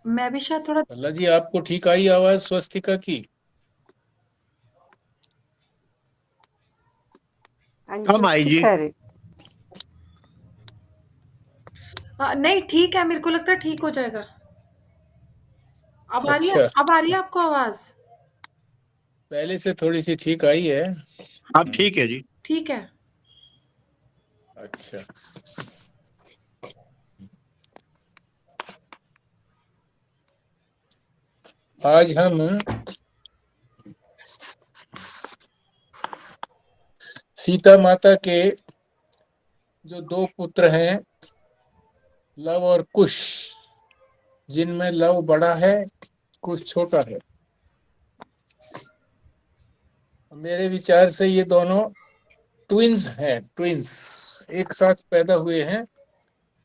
मैं भी शायद थोड़ा। भला जी, आपको ठीक आई आवाज स्वस्तिका की? हाँ जी, कब आई ठीक जी? है रे। नहीं ठीक है, मेरे को लगता है ठीक हो जाएगा। अब आ रही है, अच्छा, अब आ रही है आपको आवाज? पहले से थोड़ी सी ठीक आई है। अब ठीक है जी। ठीक है। अच्छा, आज हम सीता माता के जो दो पुत्र हैं, लव और कुश, जिनमें लव बड़ा है, कुश छोटा है। मेरे विचार से ये दोनों ट्विंस हैं, ट्विंस एक साथ पैदा हुए हैं।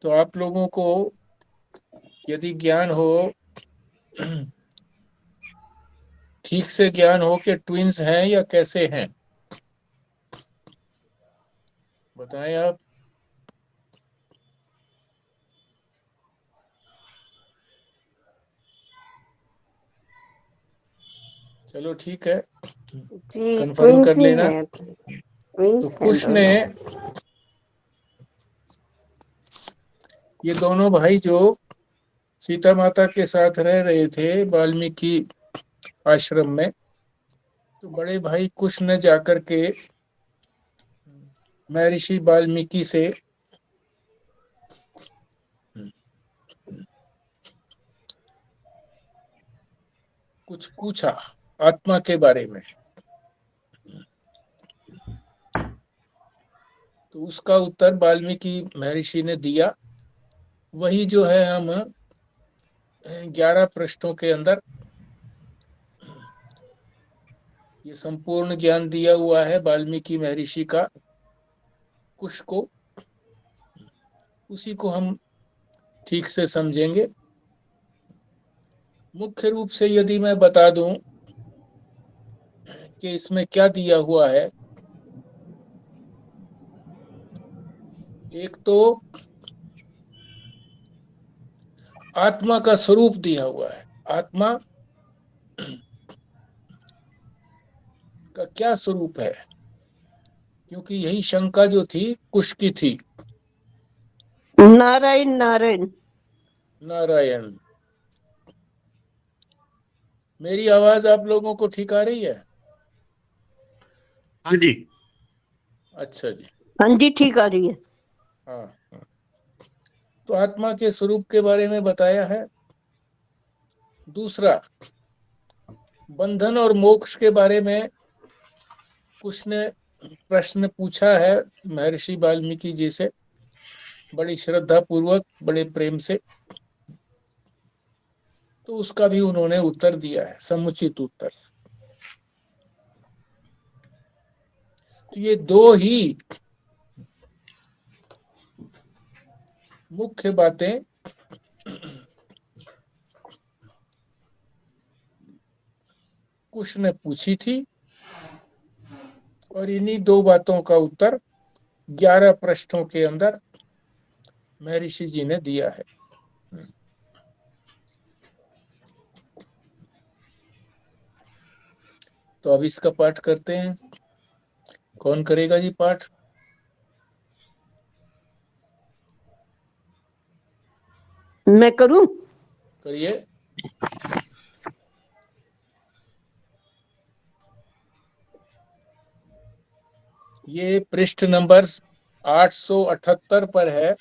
तो आप लोगों को यदि ज्ञान हो, ठीक से ज्ञान हो कि ट्विंस हैं या कैसे हैं, बताएं आप। जी, चलो ठीक है, कंफर्म ट्विंस कर ही लेना। है, तो ट्विंस हैं कुश ने, दोनों। ये दोनों भाई जो सीता माता के साथ रह रहे थे वाल्मीकि आश्रम में, तो बड़े भाई कुश ने जाकर के महर्षि वाल्मीकि से कुछ पूछा आत्मा के बारे में। तो उसका उत्तर वाल्मीकि महर्षि ने दिया। वही जो है हम 11 पृष्ठों के अंदर ये संपूर्ण ज्ञान दिया हुआ है वाल्मीकि महर्षि का कुश को। उसी को हम ठीक से समझेंगे। मुख्य रूप से यदि मैं बता दूं कि इसमें क्या दिया हुआ है, एक तो आत्मा का स्वरूप दिया हुआ है। आत्मा का क्या स्वरूप है, क्योंकि यही शंका जो थी कुश की थी। नारायण नारायण। नारायण। मेरी आवाज आप लोगों को ठीक आ रही है? हाँ जी। अच्छा जी। हाँ जी ठीक आ रही है। हाँ, तो आत्मा के स्वरूप के बारे में बताया है। दूसरा, बंधन और मोक्ष के बारे में कुछ ने प्रश्न पूछा है महर्षि वाल्मीकि जी से, बड़ी श्रद्धा पूर्वक, बड़े प्रेम से। तो उसका भी उन्होंने उत्तर दिया है, समुचित उत्तर। तो ये दो ही मुख्य बातें कुश ने पूछी थी, और इन्हीं दो बातों का उत्तर 11 पृष्ठों के अंदर महर्षि जी ने दिया है। तो अब इसका पाठ करते हैं। कौन करेगा जी पाठ? मैं करूं? करिए। ये पृष्ठ नंबर 878 पर है।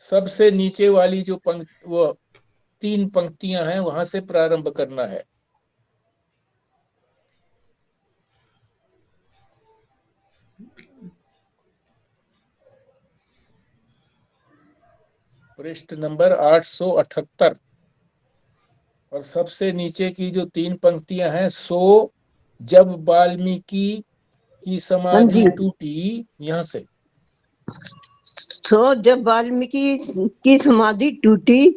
सबसे नीचे वाली जो वो 3 पंक्तियां हैं, वहां से प्रारंभ करना है। पृष्ठ नंबर 878, और सबसे नीचे की जो 3 पंक्तियां हैं, सो जब वाल्मीकि की हाँ समाधि जी। टूटी, यहां से। तो जब वाल्मीकि की समाधि टूटी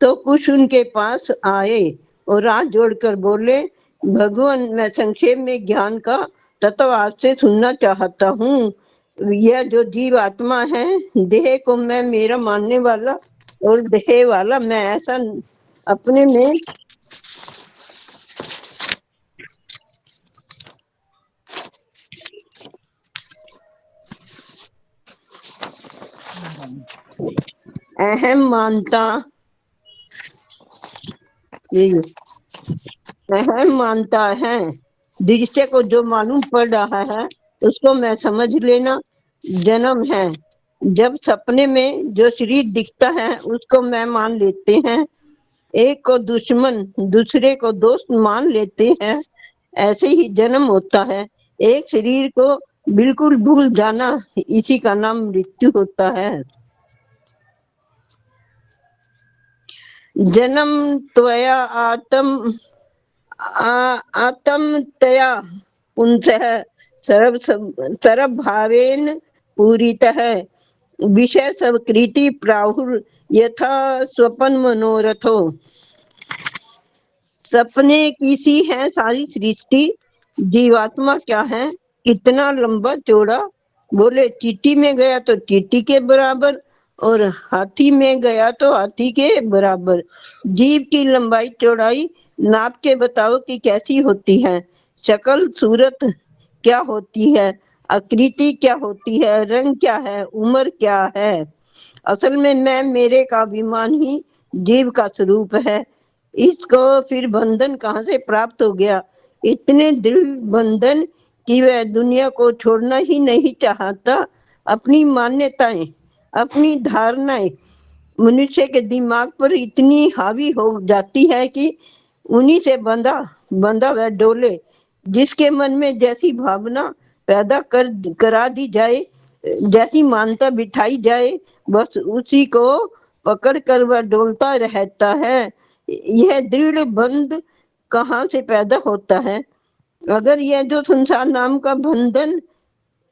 तो कुछ उनके पास आए और हाथ जोड़कर बोले, भगवान मैं संक्षेप में ज्ञान का तत्व आपसे सुनना चाहता हूँ। यह जो जीव आत्मा है, देह को मैं मेरा मानने वाला और देह वाला मैं, ऐसा अपने में अहम मानता, यही अहम मानता है। दृश्य को जो मालूम पड़ रहा है उसको मैं समझ लेना जन्म है। जब सपने में जो शरीर दिखता है उसको मैं मान लेते हैं। एक को दुश्मन दूसरे को दोस्त मान लेते हैं। ऐसे ही जन्म होता है। एक शरीर को बिल्कुल भूल जाना, इसी का नाम मृत्यु होता है। जन्म त्वया आत्म आत्मतया पुंसः सर्व भावेन पूरितः विषय सकृति प्राहुर यथा स्वपन मनोरथो। सपने की सी है सारी सृष्टि, जीवात्मा क्या है कितना लंबा चौड़ा। बोले चींटी में गया तो चींटी के बराबर, और हाथी में गया तो हाथी के बराबर। जीव की लंबाई चौड़ाई नाप के बताओ कि कैसी होती है। शक्ल सूरत क्या होती है, आकृति क्या होती है, रंग क्या है, उम्र क्या है। असल में मैं मेरे का अभिमान ही जीव का स्वरूप है। इसको फिर बंधन कहाँ से प्राप्त हो गया। इतने दृढ़ बंधन कि वह दुनिया को छोड़ना ही नहीं चाहता। अपनी मान्यताएं, अपनी धारणाएं मनुष्य के दिमाग पर इतनी हावी हो जाती है कि उन्हीं से बंधा बंधा वह डोले। जिसके मन में जैसी भावना पैदा करा दी जाए, जैसी मान्यता बिठाई जाए, बस उसी को पकड़ कर वह डोलता रहता है। यह दृढ़ बंध कहाँ से पैदा होता है। अगर यह जो संसार नाम का बंधन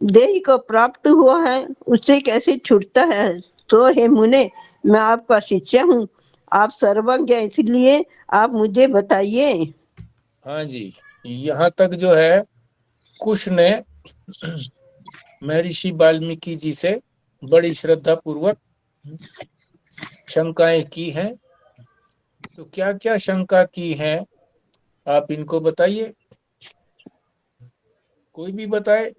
देह को प्राप्त हुआ है उससे कैसे छूटता है। तो हे मुने, मैं आपका शिष्य हूँ, आप सर्वज्ञ हैं, इसलिए आप मुझे बताइए। हाँ जी, यहाँ तक जो है कुश ने महर्षि वाल्मीकि जी से बड़ी श्रद्धा पूर्वक शंकाएं की हैं। तो क्या क्या शंका की हैं आप इनको बताइए, कोई भी बताए।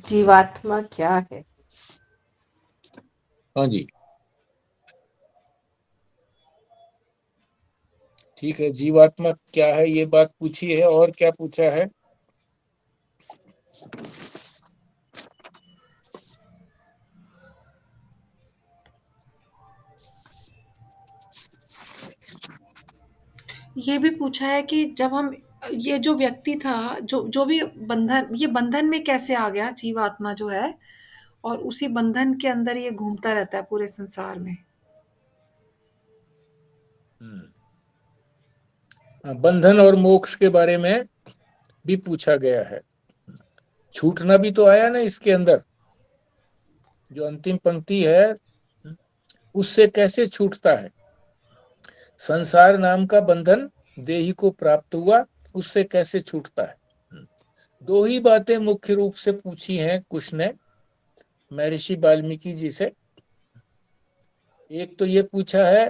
जीवात्मा क्या है? हाँ जी, ठीक है, जीवात्मा क्या है ये बात पूछी है, और क्या पूछा है। ये भी पूछा है कि जब हम ये जो व्यक्ति था, जो जो भी बंधन, ये बंधन में कैसे आ गया जीवात्मा जो है, और उसी बंधन के अंदर ये घूमता रहता है पूरे संसार में। बंधन और मोक्ष के बारे में भी पूछा गया है। छूटना भी तो आया ना इसके अंदर, जो अंतिम पंक्ति है उससे कैसे छूटता है। संसार नाम का बंधन देही को प्राप्त हुआ, उससे कैसे छूटता है। दो ही बातें मुख्य रूप से पूछी हैं कुश ने महर्षि वाल्मीकि जी से। एक तो ये पूछा है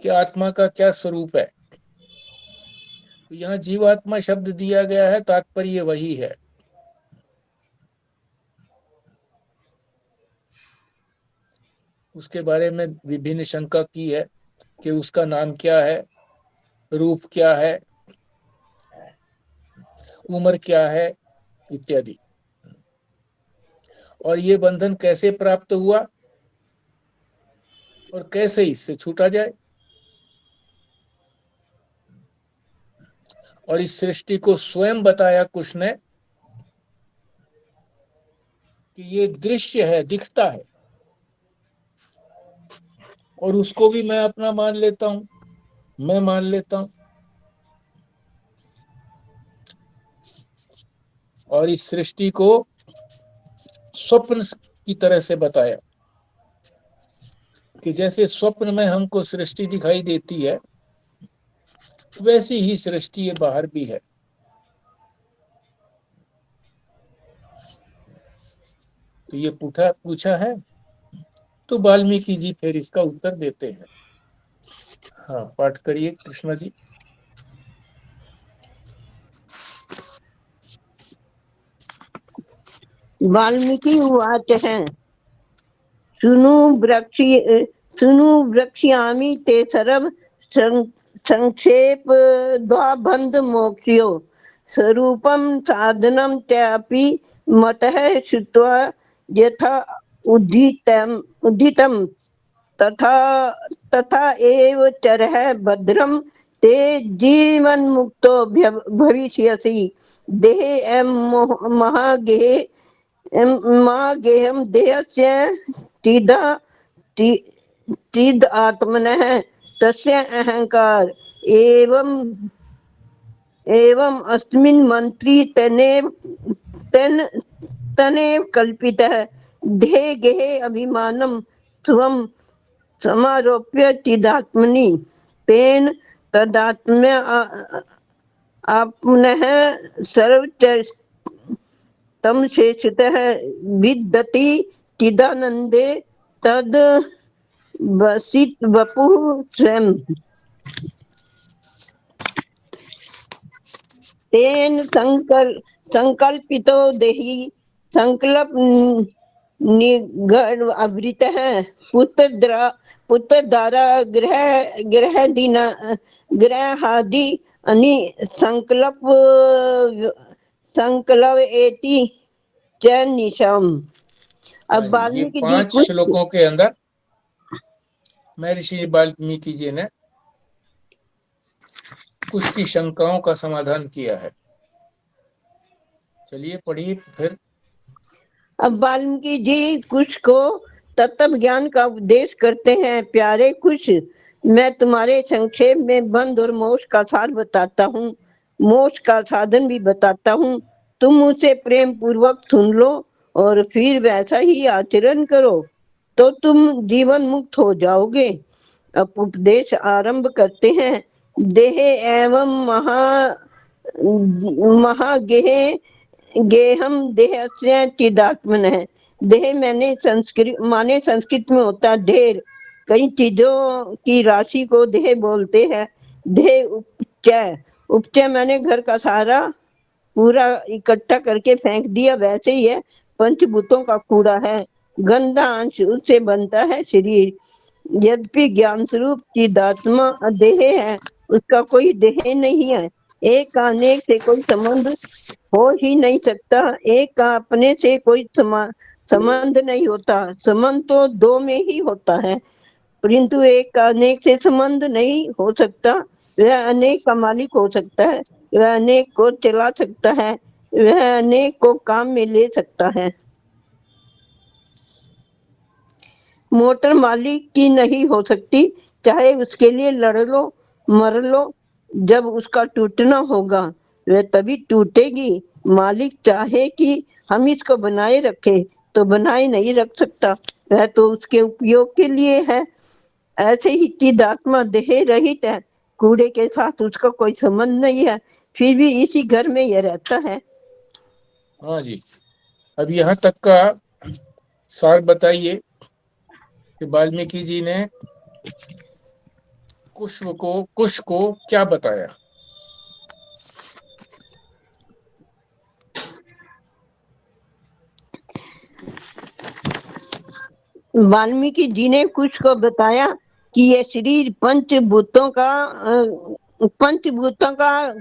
कि आत्मा का क्या स्वरूप है। तो यहाँ जीवात्मा शब्द दिया गया है, तात्पर्य वही है। उसके बारे में विभिन्न शंका की है कि उसका नाम क्या है, रूप क्या है, उम्र क्या है, इत्यादि। और ये बंधन कैसे प्राप्त हुआ और कैसे इससे छूटा जाए। और इस सृष्टि को स्वयं बताया कुछ ने कि ये दृश्य है, दिखता है, और उसको भी मैं अपना मान लेता हूं, मैं मान लेता हूं। और इस सृष्टि को स्वप्न की तरह से बताया। कि जैसे स्वप्न में हमको सृष्टि दिखाई देती है, वैसी ही सृष्टि ये बाहर भी है। तो ये पूछा है, तो वाल्मीकि जी फिर इसका उत्तर देते हैं। हाँ, पाठ करिए कृष्णा जी। वाल्मीकि उवाच है, सुनु वृक्ष सुनु वक्ष्यामि ते सर्व संक्षेप द्वाबंध मोक्ष्यो स्वरूपम साधनम त्यापि मतः श्रुत्वा यथा उदितम तथा तथा एव चरः भद्रम ते जीवन मुक्तो भविष्यसि देहे एम महागेहे मां गेहम देहस्य तिद आत्मनः तस्य अहंकार एवं अस्मिन् मंत्री तनेव कल्पितः देहे गेहे अभिमानं स्वं समारोप्य चिदात्मनि तेन तदात्म्य आपनः सर्वच तम शेषतः विदति चिदानंदे तद वसित वपुः स्वयं तेन संकल्पितो देहि संकल्प निगर्भ आवृतः पुत्रधारा ग्रहादि अनि संकल्प एति च निशम। अब ये वाल्मीकि जी 5 कुछ श्लोकों के अंदर महर्षि वाल्मीकि जी ने कुछ की शंकाओं का समाधान किया है। चलिए पढ़िए फिर। अब वाल्मीकि जी कुछ को तत्व ज्ञान का उपदेश करते हैं। प्यारे कुछ, मैं तुम्हारे संक्षेप में बंध और मोक्ष का सार बताता हूँ, मोक्ष का साधन भी बताता हूँ। तुम उसे प्रेम पूर्वक सुन लो और फिर वैसा ही आचरण करो तो तुम जीवन मुक्त हो जाओगे। अब उपदेश आरंभ करते हैं। देह एवं महागेहे गेहम देहस्य चिदात्मन है। देह मैंने संस्कृत में होता ढेर, कई चीजों की राशि को देह बोलते हैं। देह उपचय मैंने घर का सारा पूरा इकट्ठा करके फेंक दिया, वैसे ही है पंचभूतों का कूड़ा है। गंदा अंश उससे बनता है शरीर। यद्यपि ज्ञान स्वरूप चिदात्मा देह है, उसका कोई देह नहीं है। एक का अनेक से कोई संबंध हो ही नहीं सकता, एक का अपने से कोई संबंध नहीं होता। संबंध तो दो में ही होता है, परंतु एक का अनेक से संबंध नहीं हो सकता। वह अनेक का मालिक हो सकता है, वह अनेक को चला सकता है, वह अनेक को काम में ले सकता है। मोटर मालिक की नहीं हो सकती, चाहे उसके लिए लड़ लो मर लो, जब उसका टूटना होगा वह तभी टूटेगी। मालिक चाहे कि हम इसको बनाए रखे तो बनाए नहीं रख सकता, वह तो उसके उपयोग के लिए है। ऐसे ही चिदात्मा देह रहित है, कूड़े के साथ उसका कोई संबंध नहीं है, फिर भी इसी घर में यह रहता है। हाँ जी, अब यहाँ तक का सार बताइए कि वाल्मीकि जी ने कुश को क्या बताया। वाल्मीकि जी ने कुछ को बताया कि ये शरीर पंचभूतों का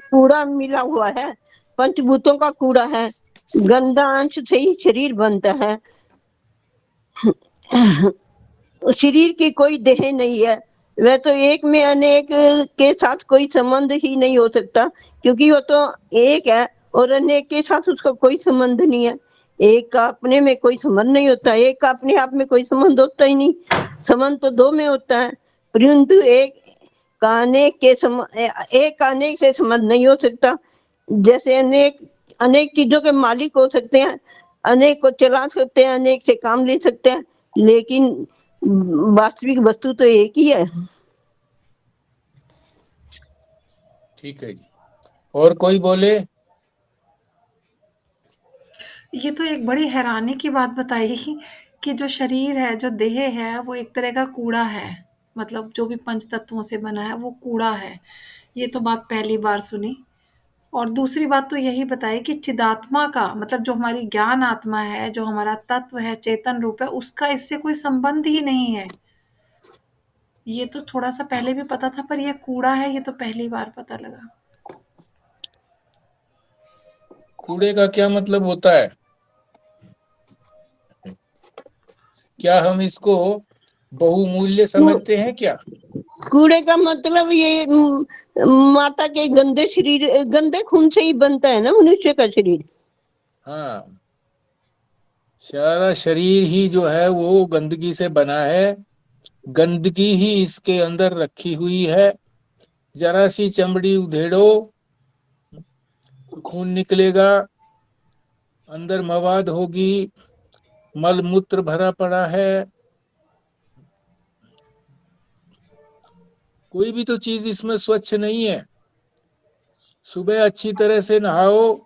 कूड़ा मिला हुआ है, पंचभूतों का कूड़ा है। गंदा अंश से ही शरीर बनता है। शरीर की कोई देह नहीं है, वह तो एक में अनेक के साथ कोई संबंध ही नहीं हो सकता, क्योंकि वो तो एक है और अनेक के साथ उसका कोई संबंध नहीं है। एक का अपने में कोई संबंध नहीं होता, एक का अपने आप में कोई संबंध होता ही नहीं। संबंध तो दो में होता है, परंतु एक का अनेक से संबंध नहीं हो सकता। जैसे अनेक चीजों के मालिक हो सकते हैं, अनेक को चला सकते हैं, अनेक से काम ले सकते हैं, लेकिन वास्तविक वस्तु तो एक ही है। ठीक है जी। और कोई बोले? ये तो एक बड़ी हैरानी की बात बताई कि जो शरीर है, जो देह है, वो एक तरह का कूड़ा है। मतलब जो भी पंच तत्वों से बना है, वो कूड़ा है। ये तो बात पहली बार सुनी। और दूसरी बात तो यही बताई कि चिदात्मा का मतलब जो हमारी ज्ञान आत्मा है, जो हमारा तत्व है, चेतन रूप है, उसका इससे कोई संबंध ही नहीं है। ये तो थोड़ा-सा पहले भी पता था, पर ये कूड़ा है, ये तो पहली बार पता लगा। कूड़े का क्या मतलब होता है? क्या हम इसको बहुमूल्य समझते हैं क्या? कूड़े का मतलब ये माता के गंदे शरीर, गंदे खून से ही बनता है ना मनुष्य का शरीर। हाँ, सारा शरीर ही जो है वो गंदगी से बना है। गंदगी ही इसके अंदर रखी हुई है। जरा सी चमड़ी उधेड़ो तो खून निकलेगा, अंदर मवाद होगी, मल मूत्र भरा पड़ा है। कोई भी तो चीज इसमें स्वच्छ नहीं है। सुबह अच्छी तरह से नहाओ,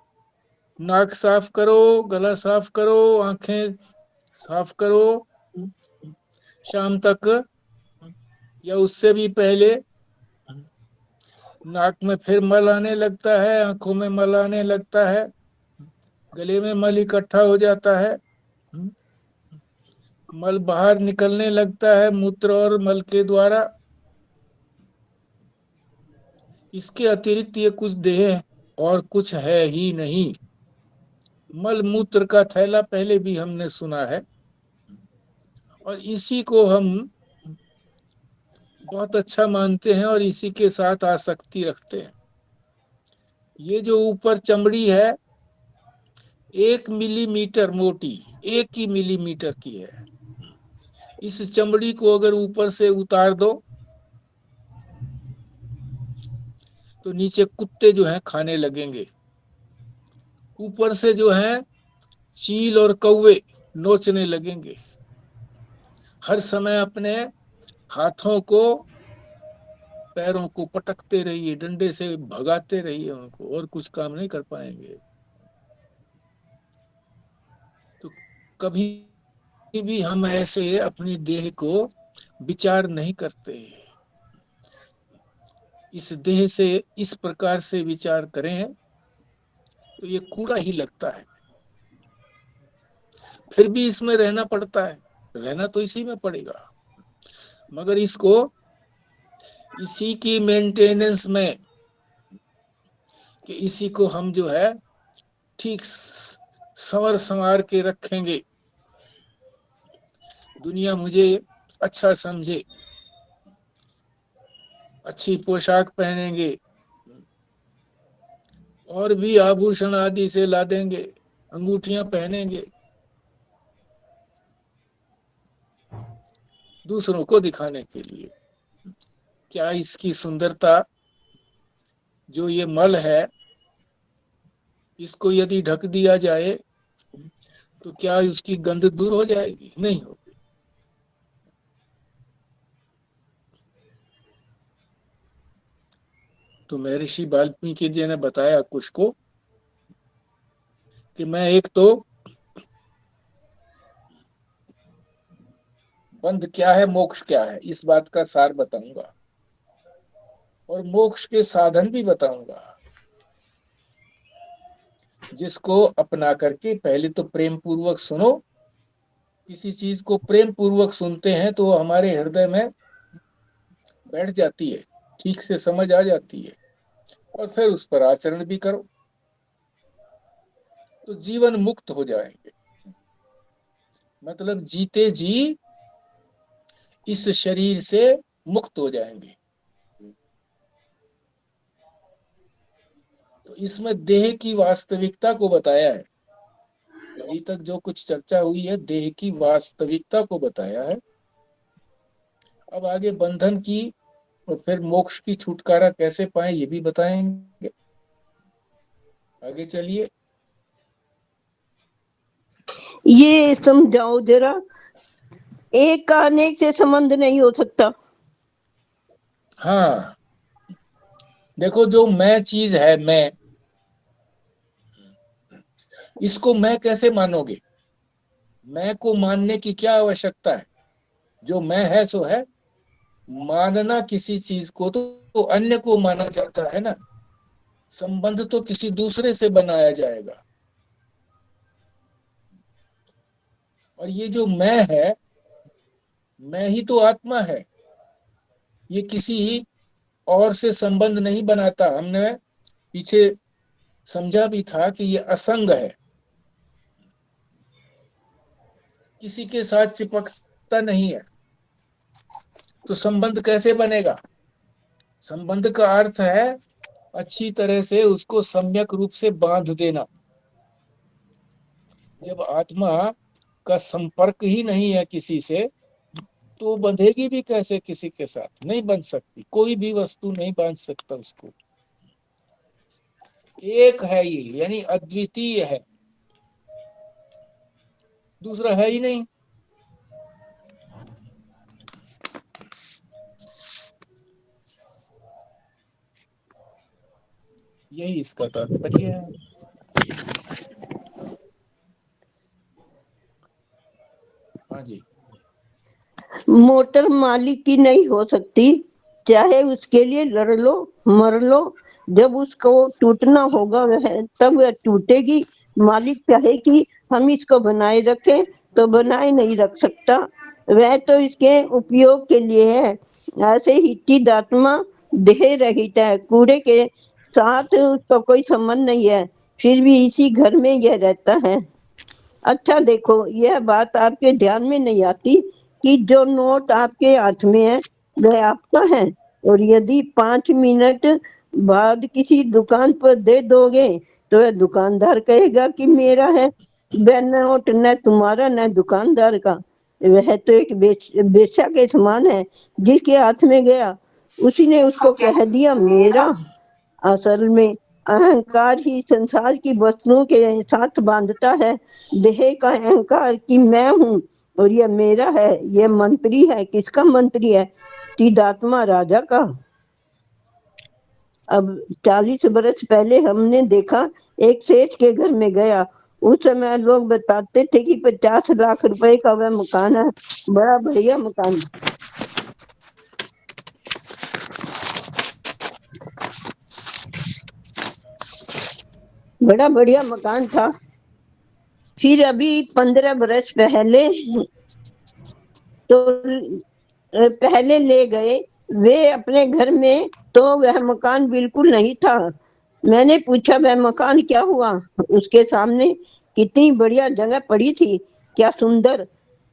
नाक साफ करो, गला साफ करो, आंखें साफ करो, शाम तक या उससे भी पहले नाक में फिर मल आने लगता है, आंखों में मल आने लगता है, गले में मल इकट्ठा हो जाता है, मल बाहर निकलने लगता है मूत्र और मल के द्वारा। इसके अतिरिक्त ये कुछ देह और कुछ है ही नहीं। मल मूत्र का थैला पहले भी हमने सुना है, और इसी को हम बहुत अच्छा मानते हैं और इसी के साथ आसक्ति रखते हैं। ये जो ऊपर चमड़ी है 1 मिलीमीटर मोटी, 1 ही मिलीमीटर की है। इस चमड़ी को अगर ऊपर से उतार दो तो नीचे कुत्ते जो हैं खाने लगेंगे। ऊपर से जो है चील और कौवे नोचने लगेंगे। हर समय अपने हाथों को पैरों को पटकते रहिए, डंडे से भगाते रहिए उनको, और कुछ काम नहीं कर पाएंगे। तो कभी भी हम ऐसे अपनी देह को विचार नहीं करते। इस देह से इस प्रकार से विचार करें तो ये कूड़ा ही लगता है। फिर भी इसमें रहना पड़ता है, रहना तो इसी में पड़ेगा, मगर इसको इसी की मेंटेनेंस में, कि इसी को हम जो है ठीक संवर संवार के रखेंगे, दुनिया मुझे अच्छा समझे, अच्छी पोशाक पहनेंगे और भी आभूषण आदि से ला देंगे, अंगूठियां पहनेंगे, दूसरों को दिखाने के लिए। क्या इसकी सुंदरता, जो ये मल है, इसको यदि ढक दिया जाए तो क्या उसकी गंध दूर हो जाएगी? नहीं होगी। तो महर्षि वाल्मीकि जी ने बताया कुछ को कि मैं एक तो बंध क्या है, मोक्ष क्या है, इस बात का सार बताऊंगा, और मोक्ष के साधन भी बताऊंगा, जिसको अपना करके पहले तो प्रेम पूर्वक सुनो। किसी चीज को प्रेम पूर्वक सुनते हैं तो हमारे हृदय में बैठ जाती है, ठीक से समझ आ जाती है, और फिर उस पर आचरण भी करो तो जीवन मुक्त हो जाएंगे। मतलब जीते जी इस शरीर से मुक्त हो जाएंगे। तो इसमें देह की वास्तविकता को बताया है। अभी तक जो कुछ चर्चा हुई है देह की वास्तविकता को बताया है। अब आगे बंधन की और फिर मोक्ष की छुटकारा कैसे पाए ये भी बताएंगे। आगे चलिए। ये समझाओ जरा, एक का अनेक से संबंध नहीं हो सकता। हाँ, देखो जो मैं चीज है, मैं, इसको मैं कैसे मानोगे? मैं को मानने की क्या आवश्यकता है? जो मैं है सो है। मानना किसी चीज को तो अन्य को माना जाता है ना। संबंध तो किसी दूसरे से बनाया जाएगा। और ये जो मैं है, मैं ही तो आत्मा है। ये किसी और से संबंध नहीं बनाता। हमने पीछे समझा भी था कि ये असंग है, किसी के साथ चिपकता नहीं है। तो संबंध कैसे बनेगा? संबंध का अर्थ है अच्छी तरह से उसको सम्यक रूप से बांध देना। जब आत्मा का संपर्क ही नहीं है किसी से, तो बंधेगी भी कैसे? किसी के साथ नहीं बंध सकती। कोई भी वस्तु नहीं बांध सकता उसको। एक है ये, यानी अद्वितीय है, दूसरा है ही नहीं। यही इसका तात्पर्य है। हाँ जी। मोटर मालिक की नहीं हो सकती, चाहे उसके लिए लड़ लो मर लो। जब उसको टूटना होगा वह तब वह टूटेगी। मालिक चाहे कि हम इसको बनाए रखें तो बनाए नहीं रख सकता। वह तो इसके उपयोग के लिए है। ऐसे ही चिदात्मा देह रहित है, कूड़े के साथ उसका कोई संबंध नहीं है, फिर भी इसी घर में यह रहता है। अच्छा देखो, यह बात आपके ध्यान में नहीं आती कि जो नोट आपके हाथ में है वह आपका है, और यदि 5 मिनट बाद किसी दुकान पर दे दोगे तो वह दुकानदार कहेगा कि मेरा है। वह नोट न तुम्हारा न दुकानदार का। वह तो एक बेचा के समान है। जिसके हाथ में गया उसी ने उसको कह दिया मेरा। असल में अहंकार ही संसार की वस्तुओं के साथ बांधता है। देह का अहंकार कि मैं हूँ और यह मेरा है। यह मंत्री है। किसका मंत्री है? चिदात्मा राजा का। अब 40 बरस पहले हमने देखा, एक सेठ के घर में गया। उस समय लोग बताते थे कि 50 लाख रुपए का वह मकान है, बड़ा बढ़िया मकान। बड़ा बढ़िया मकान था। फिर अभी 15 बरस पहले तो पहले ले गए वे अपने घर में, तो वह मकान बिल्कुल नहीं था। मैंने पूछा वह मकान क्या हुआ? उसके सामने कितनी बढ़िया जगह पड़ी थी, क्या सुंदर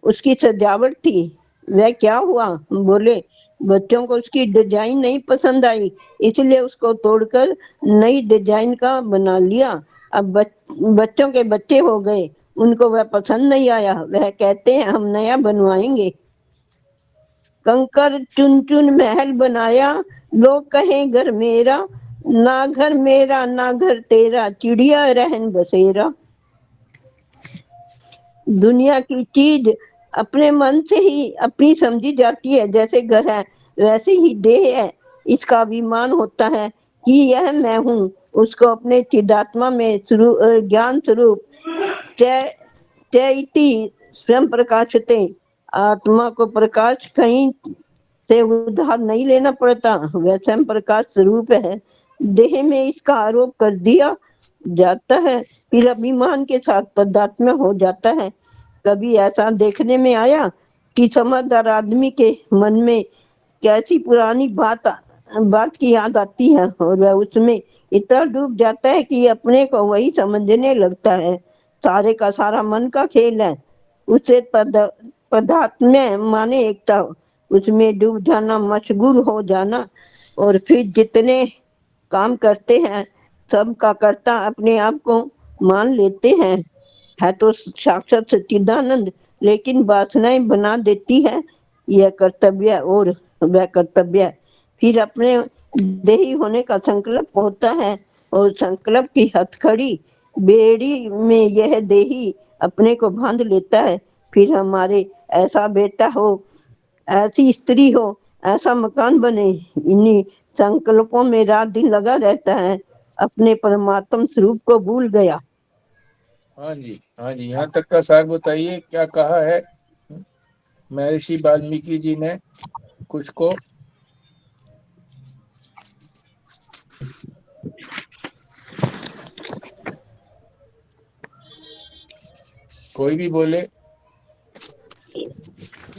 उसकी सजावट थी। वह क्या हुआ? बोले बच्चों को उसकी डिजाइन नहीं पसंद आई, इसलिए उसको तोड़कर नई डिजाइन का बना लिया। अब बच्चों के बच्चे हो गए, उनको वह पसंद नहीं आया। वह कहते हैं हम नया बनवाएंगे। कंकर चुन चुन महल बनाया, लोग कहें घर मेरा। ना घर मेरा ना घर तेरा, चिड़िया रहन बसेरा। दुनिया की चीज अपने मन से ही अपनी समझी जाती है। जैसे घर है वैसे ही देह है। इसका अभिमान होता है कि यह मैं हूँ। उसको अपने चिदात्मा में ज्ञान स्वरूप चैति स्वयं प्रकाशते। आत्मा को प्रकाश कहीं से उधार नहीं लेना पड़ता, वह स्वयं प्रकाश स्वरूप है। देह में इसका आरोप कर दिया जाता है, फिर अभिमान के साथ तादात्म्य हो जाता है। कभी ऐसा देखने में आया कि समझदार आदमी के मन में कैसी पुरानी बात की याद आती है और वह उसमें इतना डूब जाता है कि अपने को वही समझने लगता है। सारे का सारा मन का खेल है। उसे तदात्म्य माने एकता, उसमें डूब जाना, मशगूल हो जाना। और फिर जितने काम करते हैं सब का कर्ता अपने आप को मान लेते हैं। है तो साक्षात सच्चिदानंद, लेकिन वासनाएं बना देती है यह कर्तव्य और वह कर्तव्य। फिर अपने देही होने का संकल्प होता है और संकल्प की हथकड़ी बेड़ी में यह देही अपने को बांध लेता है। फिर हमारे ऐसा बेटा हो, ऐसी स्त्री हो, ऐसा मकान बने। इन्हीं संकल्पों में रात दिन लगा रहता है, अपने परमात्म स्वरूप को भूल गया। हाँ जी, हाँ जी, यहाँ तक का सार बताइए, क्या कहा है महर्षि वाल्मीकि जी ने कुछ को? कोई भी बोले।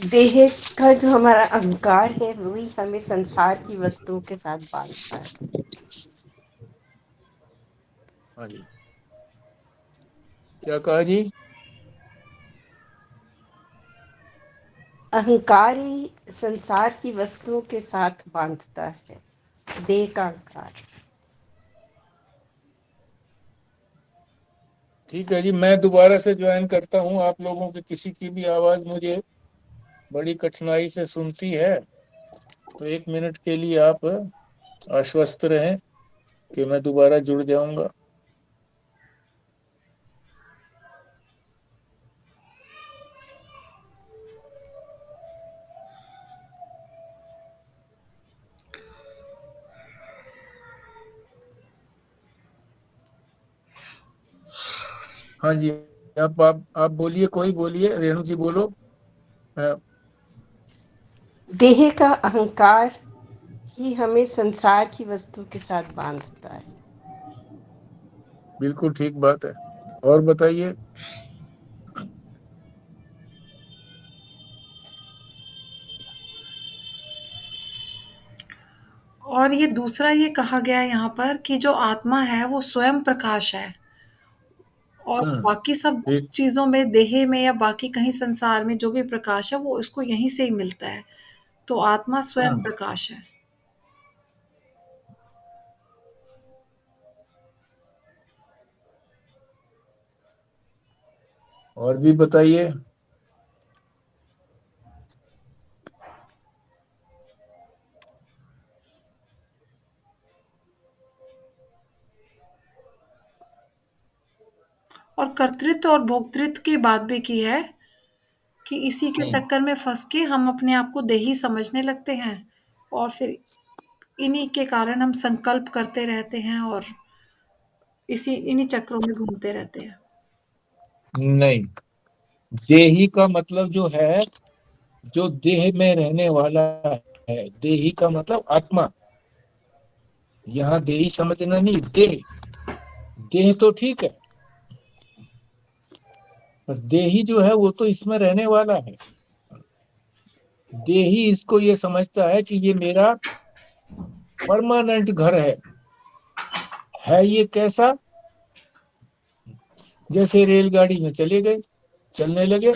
देह का जो हमारा अहंकार है वही हमें संसार की वस्तुओं के साथ बांधता है। हाँ जी, क्या कहा जी? अहंकार ही संसार की वस्तुओं के साथ बांधता है, देह का अहंकार। ठीक है जी, मैं दोबारा से ज्वाइन करता हूँ। आप लोगों की किसी की भी आवाज मुझे बड़ी कठिनाई से सुनती है तो 1 मिनट के लिए आप आश्वस्त रहें कि मैं दोबारा जुड़ जाऊंगा। हाँ जी, आप बोलिए, कोई बोलिए, रेणु जी बोलो। अ, देह का अहंकार ही हमें संसार की वस्तु के साथ बांधता है। बिल्कुल ठीक बात है। और बताइए। और ये दूसरा ये कहा गया है यहाँ पर कि जो आत्मा है वो स्वयं प्रकाश है, और हम्म। बाकी सब ठीक। चीज़ों में, देह में या बाकी कहीं संसार में जो भी प्रकाश है वो उसको यहीं से ही मिलता है। तो आत्मा स्वयं हम्म। प्रकाश है। और भी बताइए। और कर्तृत्व और भोक्तृत्व की बात भी की है कि इसी के हम्म। चक्कर में फंस के हम अपने आप को देही समझने लगते हैं, और फिर इन्हीं के कारण हम संकल्प करते रहते हैं और इन्हीं चक्रों में घूमते रहते हैं। नहीं, देही का मतलब जो है, जो देह में रहने वाला है, देही का मतलब आत्मा। यहाँ देही समझना नहीं, देह। देह तो ठीक है, पर देही जो है वो तो इसमें रहने वाला है। देही इसको ये समझता है कि ये मेरा परमानेंट घर है ये कैसा? जैसे रेलगाड़ी में चले गए, चलने लगे,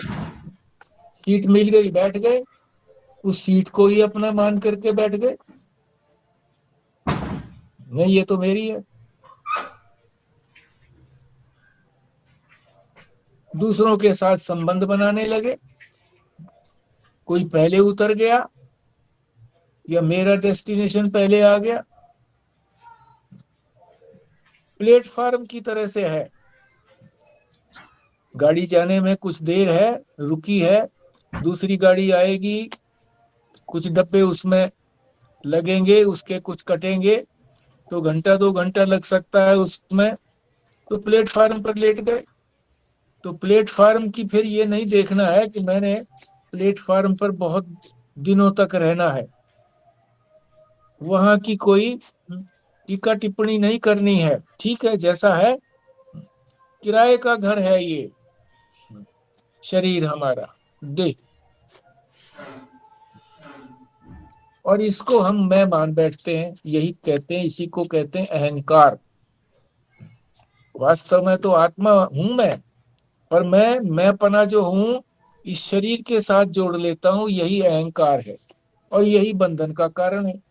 सीट मिल गई, बैठ गए, उस सीट को ही अपना मान करके बैठ गए। नहीं, ये तो मेरी है। दूसरों के साथ संबंध बनाने लगे, कोई पहले उतर गया या मेरा डेस्टिनेशन पहले आ गया। प्लेटफार्म की तरह से है। गाड़ी जाने में कुछ देर है, रुकी है, दूसरी गाड़ी आएगी, कुछ डब्बे उसमें लगेंगे, उसके कुछ कटेंगे, तो घंटा 2 घंटा लग सकता है उसमें। तो प्लेटफार्म पर लेट गए। तो प्लेटफार्म की फिर ये नहीं देखना है कि मैंने प्लेटफार्म पर बहुत दिनों तक रहना है, वहां की कोई टीका टिप्पणी नहीं करनी है। ठीक है, जैसा है, किराए का घर है ये शरीर हमारा, देह। और इसको हम मैं मान बैठते हैं, यही कहते हैं, इसी को कहते हैं अहंकार। वास्तव में तो आत्मा हूं मैं, पर मैं पना जो हूं इस शरीर के साथ जोड़ लेता हूं, यही अहंकार है और यही बंधन का कारण है।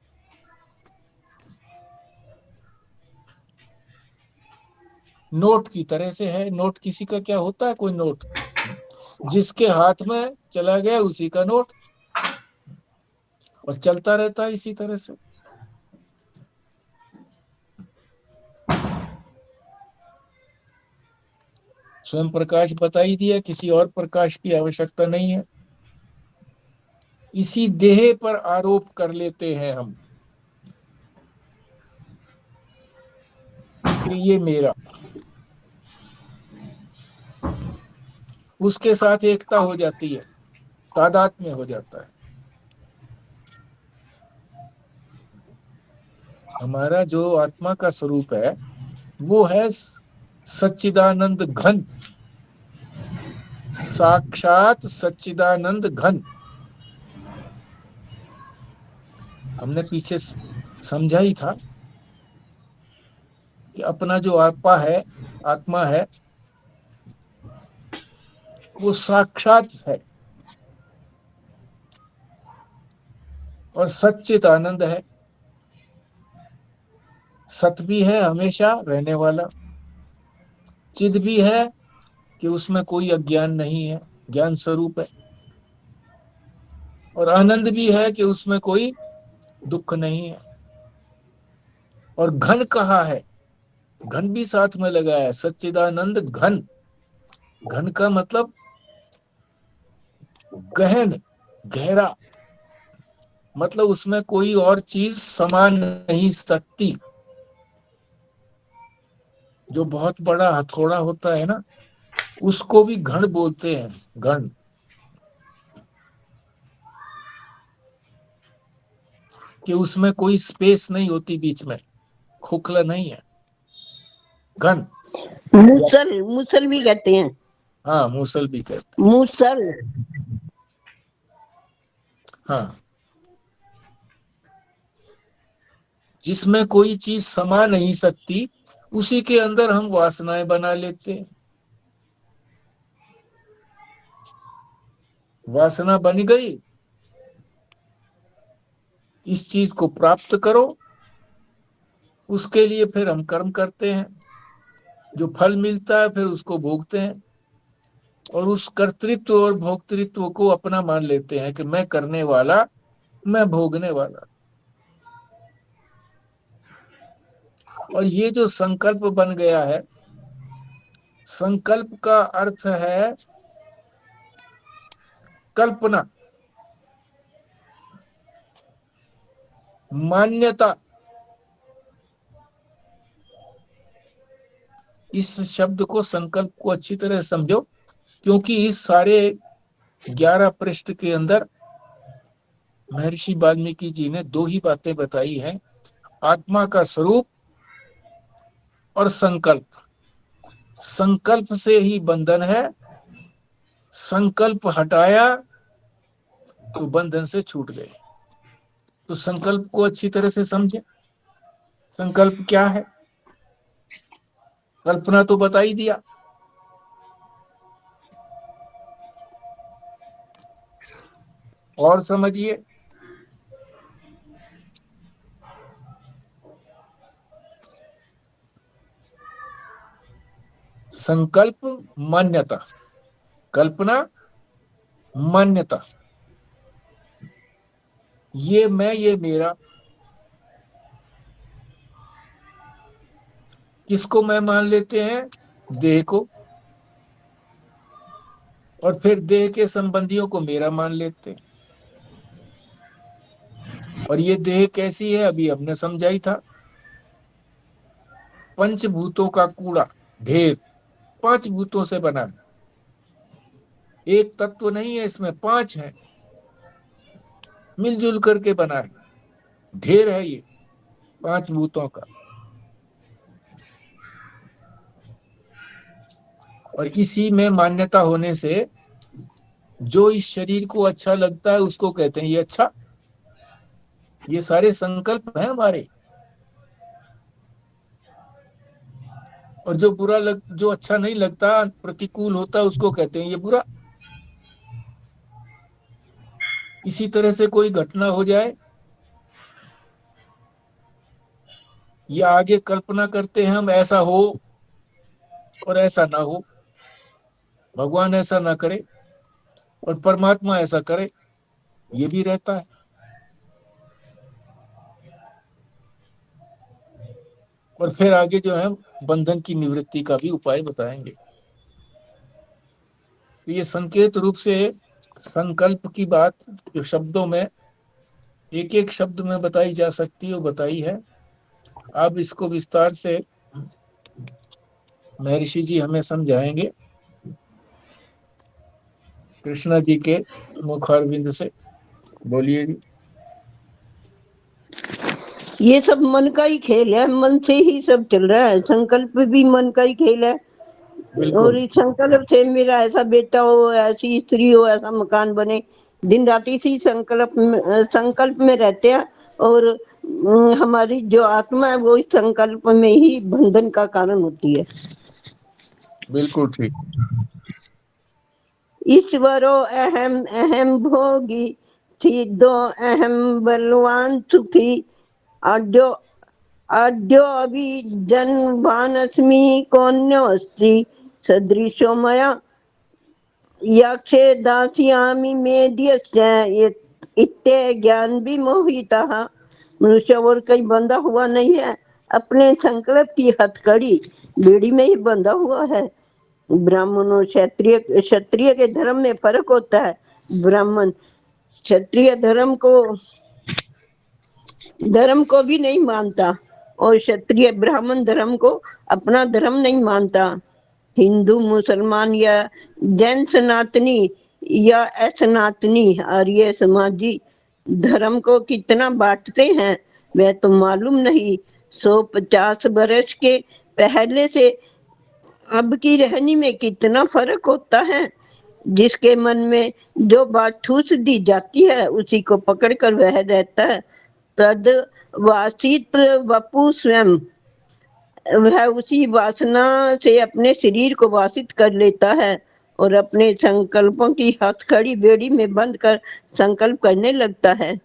नोट की तरह से है। नोट किसी का क्या होता है? कोई नोट जिसके हाथ में चला गया उसी का नोट, और चलता रहता है इसी तरह से। स्वयं प्रकाश बता ही दिया, किसी और प्रकाश की आवश्यकता नहीं है। इसी देह पर आरोप कर लेते हैं हम कि ये मेरा, उसके साथ एकता हो जाती है, तादात्म्य हो जाता है। हमारा जो आत्मा का स्वरूप है वो है सच्चिदानंद घन, साक्षात सच्चिदानंद घन। हमने पीछे समझा ही था कि अपना जो आत्मा है वो साक्षात है और सच्चित आनंद है। सत भी है, हमेशा रहने वाला। चिद भी है कि उसमें कोई अज्ञान नहीं है, ज्ञान स्वरूप है। और आनंद भी है कि उसमें कोई दुख नहीं है। और घन कहा है, घन भी साथ में लगा है, सच्चिदानंद घन। घन का मतलब गहन, गहरा, मतलब उसमें कोई और चीज समा नहीं सकती। जो बहुत बड़ा हथौड़ा होता है ना, उसको भी घन बोलते हैं, घन। कि उसमें कोई स्पेस नहीं होती बीच में, खोखला नहीं है, घन। मूसल, मूसल भी कहते हैं। हाँ, मूसल भी कहते मूसल। हैं। हाँ, जिसमें कोई चीज समा नहीं सकती, उसी के अंदर हम वासनाएं बना लेते हैं। वासना बन गई, इस चीज को प्राप्त करो, उसके लिए फिर हम कर्म करते हैं, जो फल मिलता है फिर उसको भोगते हैं। और उस कर्तृत्व और भोक्तृत्व को अपना मान लेते हैं कि मैं करने वाला, मैं भोगने वाला। और ये जो संकल्प बन गया है, संकल्प का अर्थ है कल्पना, मान्यता। इस शब्द को, संकल्प को अच्छी तरह समझो, क्योंकि इस सारे 11 पृष्ठ के अंदर महर्षि वाल्मीकि जी ने 2 ही बातें बताई हैं, आत्मा का स्वरूप और संकल्प। संकल्प से ही बंधन है, संकल्प हटाया तो बंधन से छूट गए। तो संकल्प को अच्छी तरह से समझे। संकल्प क्या है? कल्पना तो बता ही दिया। और समझिए। संकल्प मान्यता, कल्पना मान्यता। ये मैं, ये मेरा। किसको मैं मान लेते हैं? देह को। और फिर देह के संबंधियों को मेरा मान लेते हैं। और ये देह कैसी है? अभी हमने समझा ही था, पंचभूतों का कूड़ा, ढेर। 5 भूतों से बना है, एक तत्व नहीं है इसमें, 5 है, मिलजुल करके बना है। ढेर है ये 5 भूतों का। और इसी में मान्यता होने से जो इस शरीर को अच्छा लगता है उसको कहते हैं ये अच्छा। ये सारे संकल्प हैं हमारे। और जो अच्छा नहीं लगता, प्रतिकूल होता है, उसको कहते हैं ये बुरा। इसी तरह से कोई घटना हो जाए, या आगे कल्पना करते हैं हम, ऐसा हो और ऐसा ना हो, भगवान ऐसा ना करे और परमात्मा ऐसा करे, ये भी रहता है। और फिर आगे जो है बंधन की निवृत्ति का भी उपाय बताएंगे। तो ये संकेत रूप से संकल्प की बात जो शब्दों में एक एक शब्द में बताई जा सकती है वो बताई है। अब इसको विस्तार से महर्षि जी हमें समझाएंगे कृष्णा जी के मुखारविंद से। बोलिए जी। ये सब मन का ही खेल है, मन से ही सब चल रहा है। संकल्प भी मन का ही खेल है। और बिल्कुल इस संकल्प से मेरा ऐसा बेटा हो, ऐसी स्त्री हो, ऐसा मकान बने, दिन रात इसी संकल्प में रहते हैं। और हमारी जो आत्मा है वो इस संकल्प में ही बंधन का कारण होती है। बिल्कुल ठीक। ईश्वरो अहम अहम भोगी, सिद्धो अहम बलवान सुखी, आद्यो आद्यो अभिजन्वानस्मि कोऽन्योऽस्ति सदृशो मया, यक्षे दास्यामि मेध्यस्य इत्ते ज्ञान विमोहितः। मनुष्य और कहीं बंधा हुआ नहीं है, अपने संकल्प की हथकड़ी बेड़ी में ही बंधा हुआ है। ब्राह्मण और क्षत्रिय क्षत्रिय के धर्म में फर्क होता है। ब्राह्मण क्षत्रिय धर्म को भी नहीं मानता, और क्षत्रिय ब्राह्मण धर्म को अपना धर्म नहीं मानता। हिंदू मुसलमान या जैन सनातनी या असनातनी आर्य समाजी धर्म को कितना बांटते हैं वह तो मालूम नहीं। 150 बरस के पहले से अब की रहनी में कितना फर्क होता है। जिसके मन में जो बात ठूस दी जाती है उसी को पकड़कर वह रहता है। तद वासित वपु स्वयं, वह उसी वासना से अपने शरीर को वासित कर लेता है और अपने संकल्पों की हथकड़ी बेड़ी में बंद कर संकल्प करने लगता है।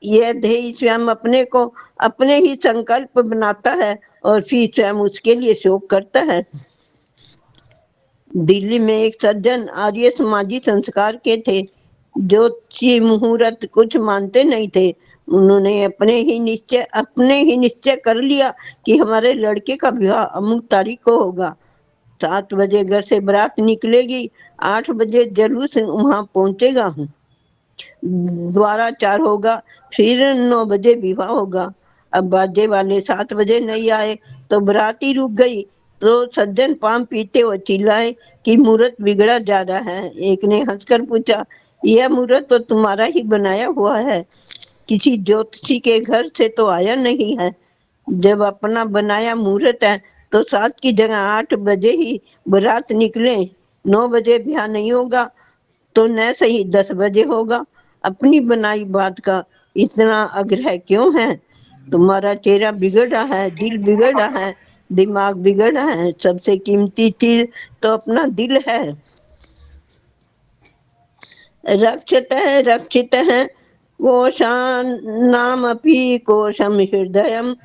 यह ध्येय स्वयं अपने को अपने ही संकल्प बनाता है और फिर स्वयं उसके लिए शोक करता है। दिल्ली में एक सज्जन आर्य समाजी संस्कार के थे। ज्योतिषी मुहूर्त कुछ मानते नहीं थे। उन्होंने अपने ही निश्चय कर लिया कि हमारे लड़के का विवाह अमुक तारीख को होगा। 7 बजे घर से बारात निकलेगी, 8 बजे जलूस वहां पहुंचेगा, द्वारा 4 होगा, फिर 9 बजे विवाह होगा। अब बाजे वाले 7 बजे नहीं आए तो बारात ही रुक गई। तो सज्जन पाम पीटे और चिल्लाए कि मुहूर्त बिगड़ा जा रहा है। एक ने हंसकर पूछा, यह मुहूर्त तो तुम्हारा ही बनाया हुआ है, किसी ज्योतिषी के घर से तो आया नहीं है। जब अपना बनाया मुहूर्त है तो 7 की जगह 8 बजे ही बारात निकले। 9 बजे ब्याह नहीं होगा तो न सही 10 बजे होगा। अपनी बनाई बात का इतना आग्रह क्यों है? तुम्हारा चेहरा बिगड़ा है, दिल बिगड़ा है, दिमाग बिगड़ा है। सबसे कीमती चीज तो अपना दिल है। रक्षितः कोशानामपि कोशम हृदयम्,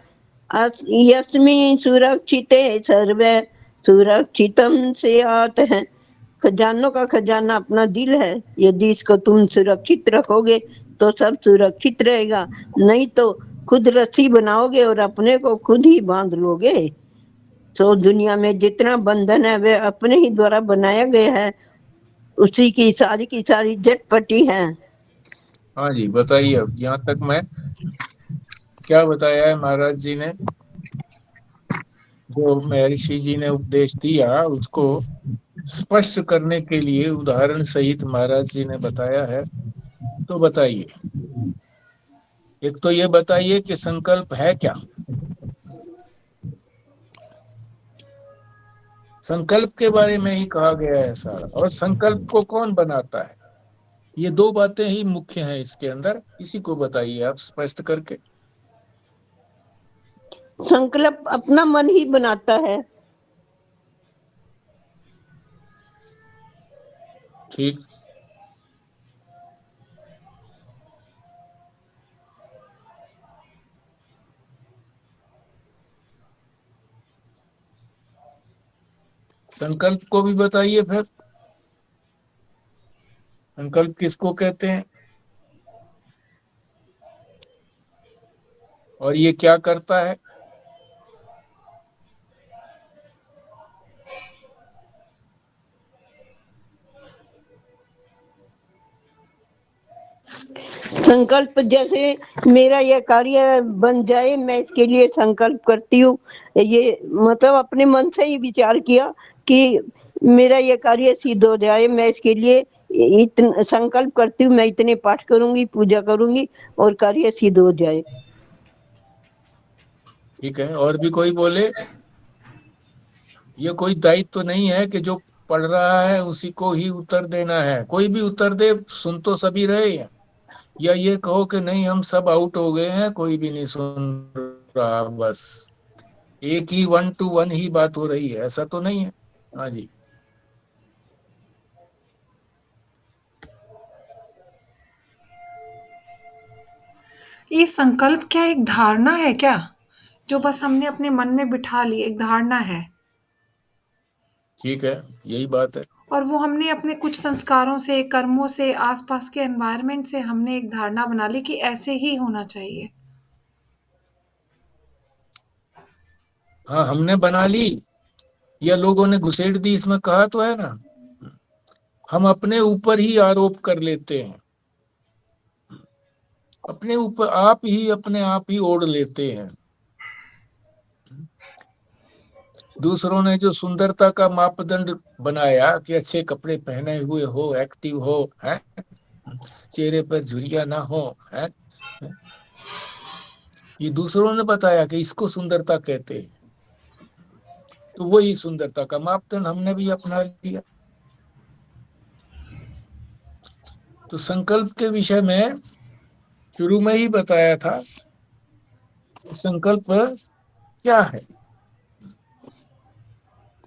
यस्मिन् सुरक्षिते सर्वे सुरक्षितम स्यात् है। खजानों का खजाना अपना दिल है। यदि इसको तुम सुरक्षित रखोगे तो सब सुरक्षित रहेगा, नहीं तो खुद रस्सी बनाओगे और अपने को खुद ही बांध लोगे। तो दुनिया में जितना बंधन है वे अपने ही द्वारा बनाया गया है, उसी की सारी झटपटी है। हाँ जी बताइए। अब यहाँ तक मैं क्या बताया है महाराज जी ने, जो महर्षि जी ने उपदेश दिया उसको स्पष्ट करने के लिए उदाहरण सहित महाराज जी ने बताया है। तो बताइए, एक तो ये बताइए कि संकल्प है क्या। संकल्प के बारे में ही कहा गया है सारा, और संकल्प को कौन बनाता है। ये दो बातें ही मुख्य हैं इसके अंदर। इसी को बताइए आप स्पष्ट करके। संकल्प अपना मन ही बनाता है। ठीक। संकल्प को भी बताइए फिर। संकल्प किसको कहते हैं और ये क्या करता है। संकल्प जैसे मेरा यह कार्य बन जाए, मैं इसके लिए संकल्प करती हूँ। ये मतलब अपने मन से ही विचार किया कि मेरा ये कार्य सिद्ध हो जाए, मैं इसके लिए इतना संकल्प करती हूँ, मैं इतने पाठ करूंगी, पूजा करूंगी और कार्य सिद्ध हो जाए। ठीक है, और भी कोई बोले? ये कोई दायित्व तो नहीं है कि जो पढ़ रहा है उसी को ही उत्तर देना है। कोई भी उत्तर दे, सुन तो सभी रहे हैं। या ये कहो कि नहीं हम सब आउट हो गए हैं, कोई भी नहीं सुन रहा, बस एक ही 1 to 1 ही बात हो रही है, ऐसा तो नहीं है। हाँ जी। ये संकल्प क्या एक धारणा है क्या, जो बस हमने अपने मन में बिठा ली, एक धारणा है? ठीक है, यही बात है। और वो हमने अपने कुछ संस्कारों से, कर्मों से, आसपास के एनवायरनमेंट से हमने एक धारणा बना ली कि ऐसे ही होना चाहिए। हाँ, हमने बना ली या लोगों ने घुसेड़ दी, इसमें कहा तो है ना। हम अपने ऊपर ही आरोप कर लेते हैं, अपने ऊपर अपने आप ही ओढ़ लेते हैं। दूसरों ने जो सुंदरता का मापदंड बनाया कि अच्छे कपड़े पहने हुए हो, एक्टिव हो, है, चेहरे पर झुर्रियां ना हो, है, ये दूसरों ने बताया कि इसको सुंदरता कहते हैं। तो वही सुंदरता का मापदंड हमने भी अपना लिया। तो संकल्प के विषय में शुरू में ही बताया था, संकल्प क्या है?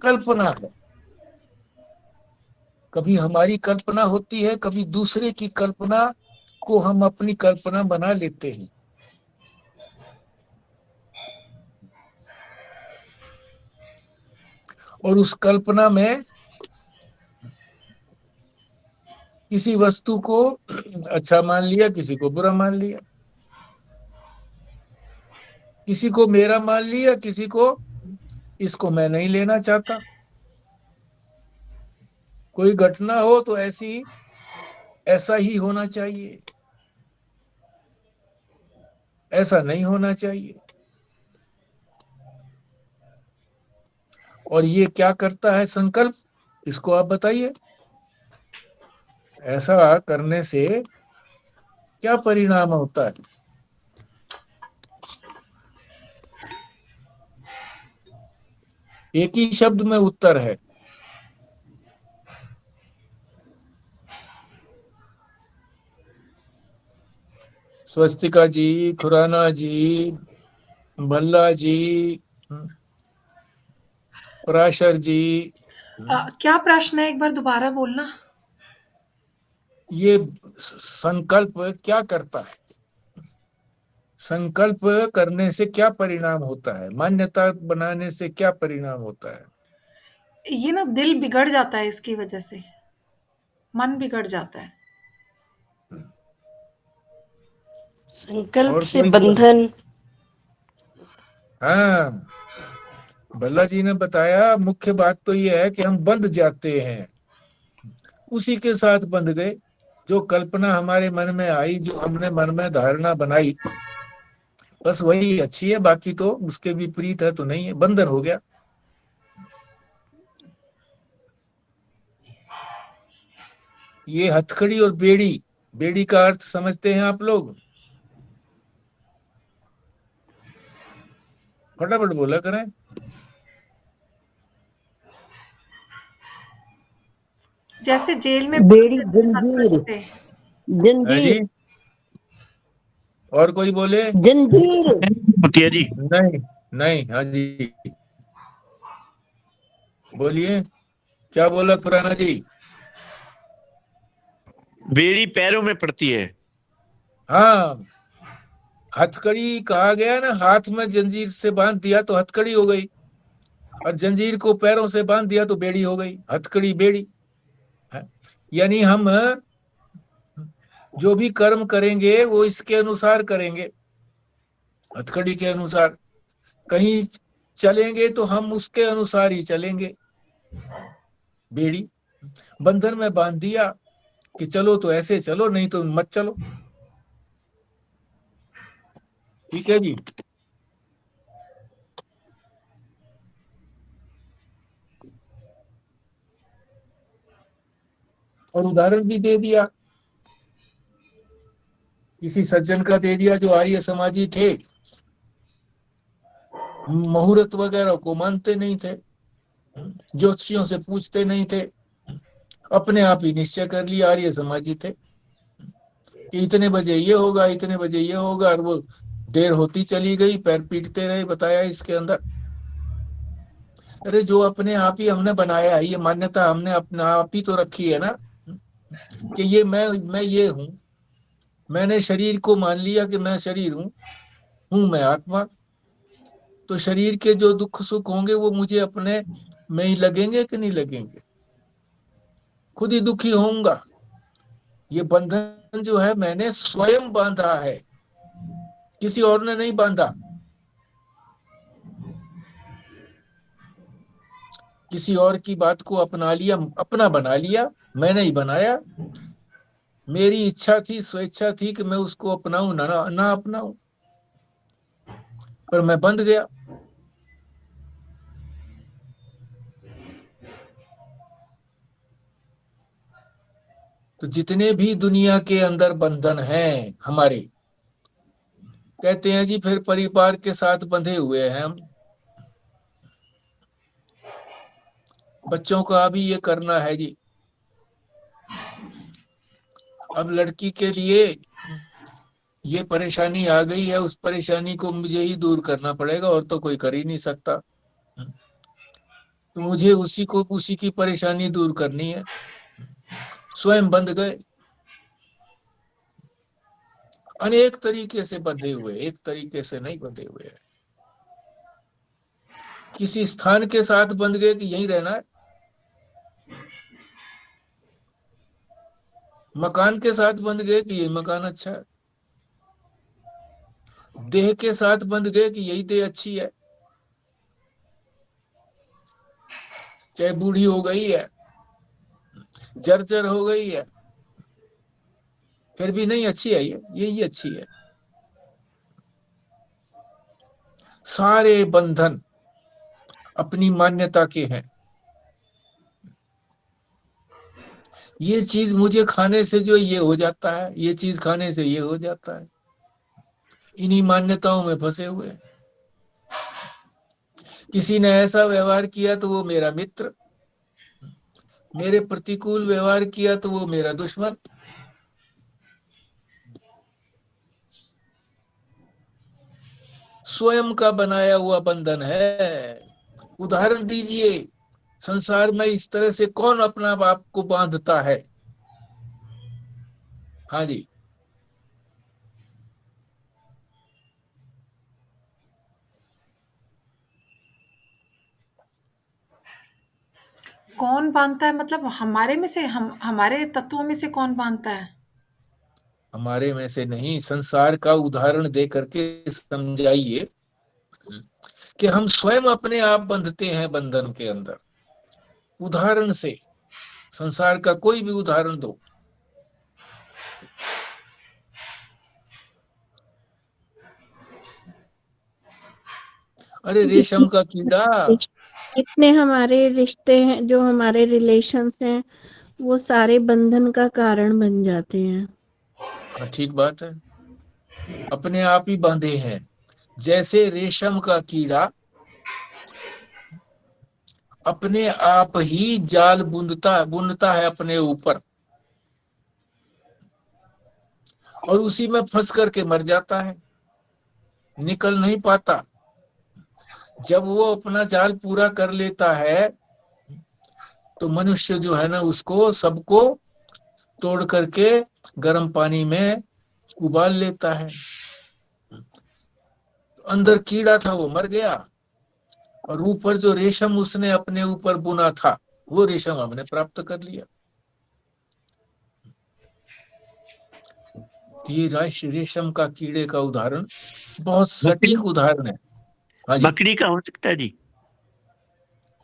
कल्पना है। कभी हमारी कल्पना होती है, कभी दूसरे की कल्पना को हम अपनी कल्पना बना लेते हैं। और उस कल्पना में किसी वस्तु को अच्छा मान लिया, किसी को बुरा मान लिया, किसी को मेरा मान लिया, किसी को इसको मैं नहीं लेना चाहता। कोई घटना हो तो ऐसा ही होना चाहिए, ऐसा नहीं होना चाहिए। और ये क्या करता है संकल्प, इसको आप बताइए। ऐसा करने से क्या परिणाम होता है? एक ही शब्द में उत्तर है। स्वस्तिका जी, खुराना जी, भल्ला जी, पराशर जी। क्या प्रश्न है, एक बार दोबारा बोलना। ये संकल्प क्या करता है? संकल्प करने से क्या परिणाम होता है? मान्यता बनाने से क्या परिणाम होता है? ये ना दिल बिगड़ जाता है, इसकी वजह से मन बिगड़ जाता है। संकल्प और से कोई बंधन। हाँ, भल्ला जी ने बताया, मुख्य बात तो ये है कि हम बंध जाते हैं, उसी के साथ बंध गए। जो कल्पना हमारे मन में आई, जो हमने मन में धारणा बनाई, बस वही अच्छी है, बाकी तो उसके विपरीत है तो नहीं है, बंधन हो गया। ये हथकड़ी और बेड़ी, बेड़ी का अर्थ समझते हैं आप लोग? फटाफट बोला करें। जैसे जेल में बांध बेड़ी, देते हैं हथकड़ी जंजीर, से। है जंजीर, जी। और कोई बोले? जंजीर। होती है जी। नहीं, नहीं। हाँ जी, बोलिए, क्या बोला खुराना जी? बेड़ी पैरों में पड़ती है। हाँ, हथकड़ी कहा गया ना, हाथ में जंजीर से बांध दिया तो हथकड़ी हो गई, और जंजीर को पैरों से बांध दिया तो बेड़ी हो गई। हथकड़ी बेड़ी है। यानी हम जो भी कर्म करेंगे वो इसके अनुसार करेंगे, हथकड़ी के अनुसार। कहीं चलेंगे तो हम उसके अनुसार ही चलेंगे। बेड़ी बंधन में बांध दिया कि चलो तो ऐसे चलो, नहीं तो मत चलो। ठीक है जी। और उदाहरण भी दे दिया, किसी सज्जन का दे दिया जो आर्य समाजी थे, मुहूर्त वगैरह को मानते नहीं थे, ज्योतिषियों से पूछते नहीं थे, अपने आप ही निश्चय कर लिया, आर्य समाजी थे कि इतने बजे ये होगा, इतने बजे ये होगा, और वो देर होती चली गई, पैर पीटते रहे। बताया इसके अंदर, अरे जो अपने आप ही हमने बनाया है, ये मान्यता हमने अपने आप ही तो रखी है ना, कि ये मैं ये हूं, मैंने शरीर को मान लिया कि मैं शरीर हूं मैं आत्मा। तो शरीर के जो दुख सुख होंगे वो मुझे अपने में ही लगेंगे कि नहीं लगेंगे, खुद ही दुखी होऊंगा। ये बंधन जो है मैंने स्वयं बांधा है, किसी और ने नहीं बांधा। किसी और की बात को अपना लिया, अपना बना लिया, मैंने ही बनाया। मेरी इच्छा थी, स्वेच्छा थी कि मैं उसको अपनाऊं ना अपनाऊं, पर मैं बंध गया। तो जितने भी दुनिया के अंदर बंधन हैं हमारे, कहते हैं जी फिर परिवार के साथ बंधे हुए हैं हम, बच्चों का भी ये करना है जी। अब लड़की के लिए ये परेशानी आ गई है, उस परेशानी को मुझे ही दूर करना पड़ेगा, और तो कोई कर ही नहीं सकता। तो मुझे उसी की परेशानी दूर करनी है। स्वयं बंध गए, अनेक तरीके से बंधे हुए, एक तरीके से नहीं बंधे हुए हैं। किसी स्थान के साथ बंध गए कि यहीं रहना है, मकान के साथ बंध गए कि यही मकान अच्छा है, देह के साथ बंध गए कि यही देह अच्छी है, चाहे बूढ़ी हो गई है, जर्जर हो गई है, फिर भी नहीं अच्छी है, यही अच्छी है। सारे बंधन अपनी मान्यता के हैं। ये चीज मुझे खाने से जो ये हो जाता है, ये चीज खाने से ये हो जाता है, इन्हीं मान्यताओं में फंसे हुए हैं। किसी ने ऐसा व्यवहार किया तो वो मेरा मित्र, मेरे प्रतिकूल व्यवहार किया तो वो मेरा दुश्मन। स्वयं का बनाया हुआ बंधन है। उदाहरण दीजिए, संसार में इस तरह से कौन अपना बाप को बांधता है? हाँ जी, कौन बांधता है मतलब हमारे में से, हम हमारे तत्वों में से कौन बांधता है? हमारे में से नहीं, संसार का उदाहरण दे करके समझाइए कि हम स्वयं अपने आप बंधते हैं बंधन के अंदर। उदाहरण से, संसार का कोई भी उदाहरण दो। अरे रेशम का कीड़ा। जितने हमारे रिश्ते हैं, जो हमारे रिलेशंस हैं, वो सारे बंधन का कारण बन जाते हैं। हाँ, ठीक बात है, अपने आप ही बांधे हैं। जैसे रेशम का कीड़ा अपने आप ही जाल बुनता है अपने ऊपर, और उसी में फंस करके मर जाता है, निकल नहीं पाता। जब वो अपना जाल पूरा कर लेता है तो मनुष्य जो है ना, उसको सबको तोड़ करके गर्म पानी में उबाल लेता है। अंदर कीड़ा था वो मर गया, और ऊपर जो रेशम उसने अपने ऊपर बुना था, वो रेशम हमने प्राप्त कर लिया। ये रेशम का कीड़े का उदाहरण बहुत सटीक उदाहरण है। हाँ जी, मकड़ी का हो सकता है जी।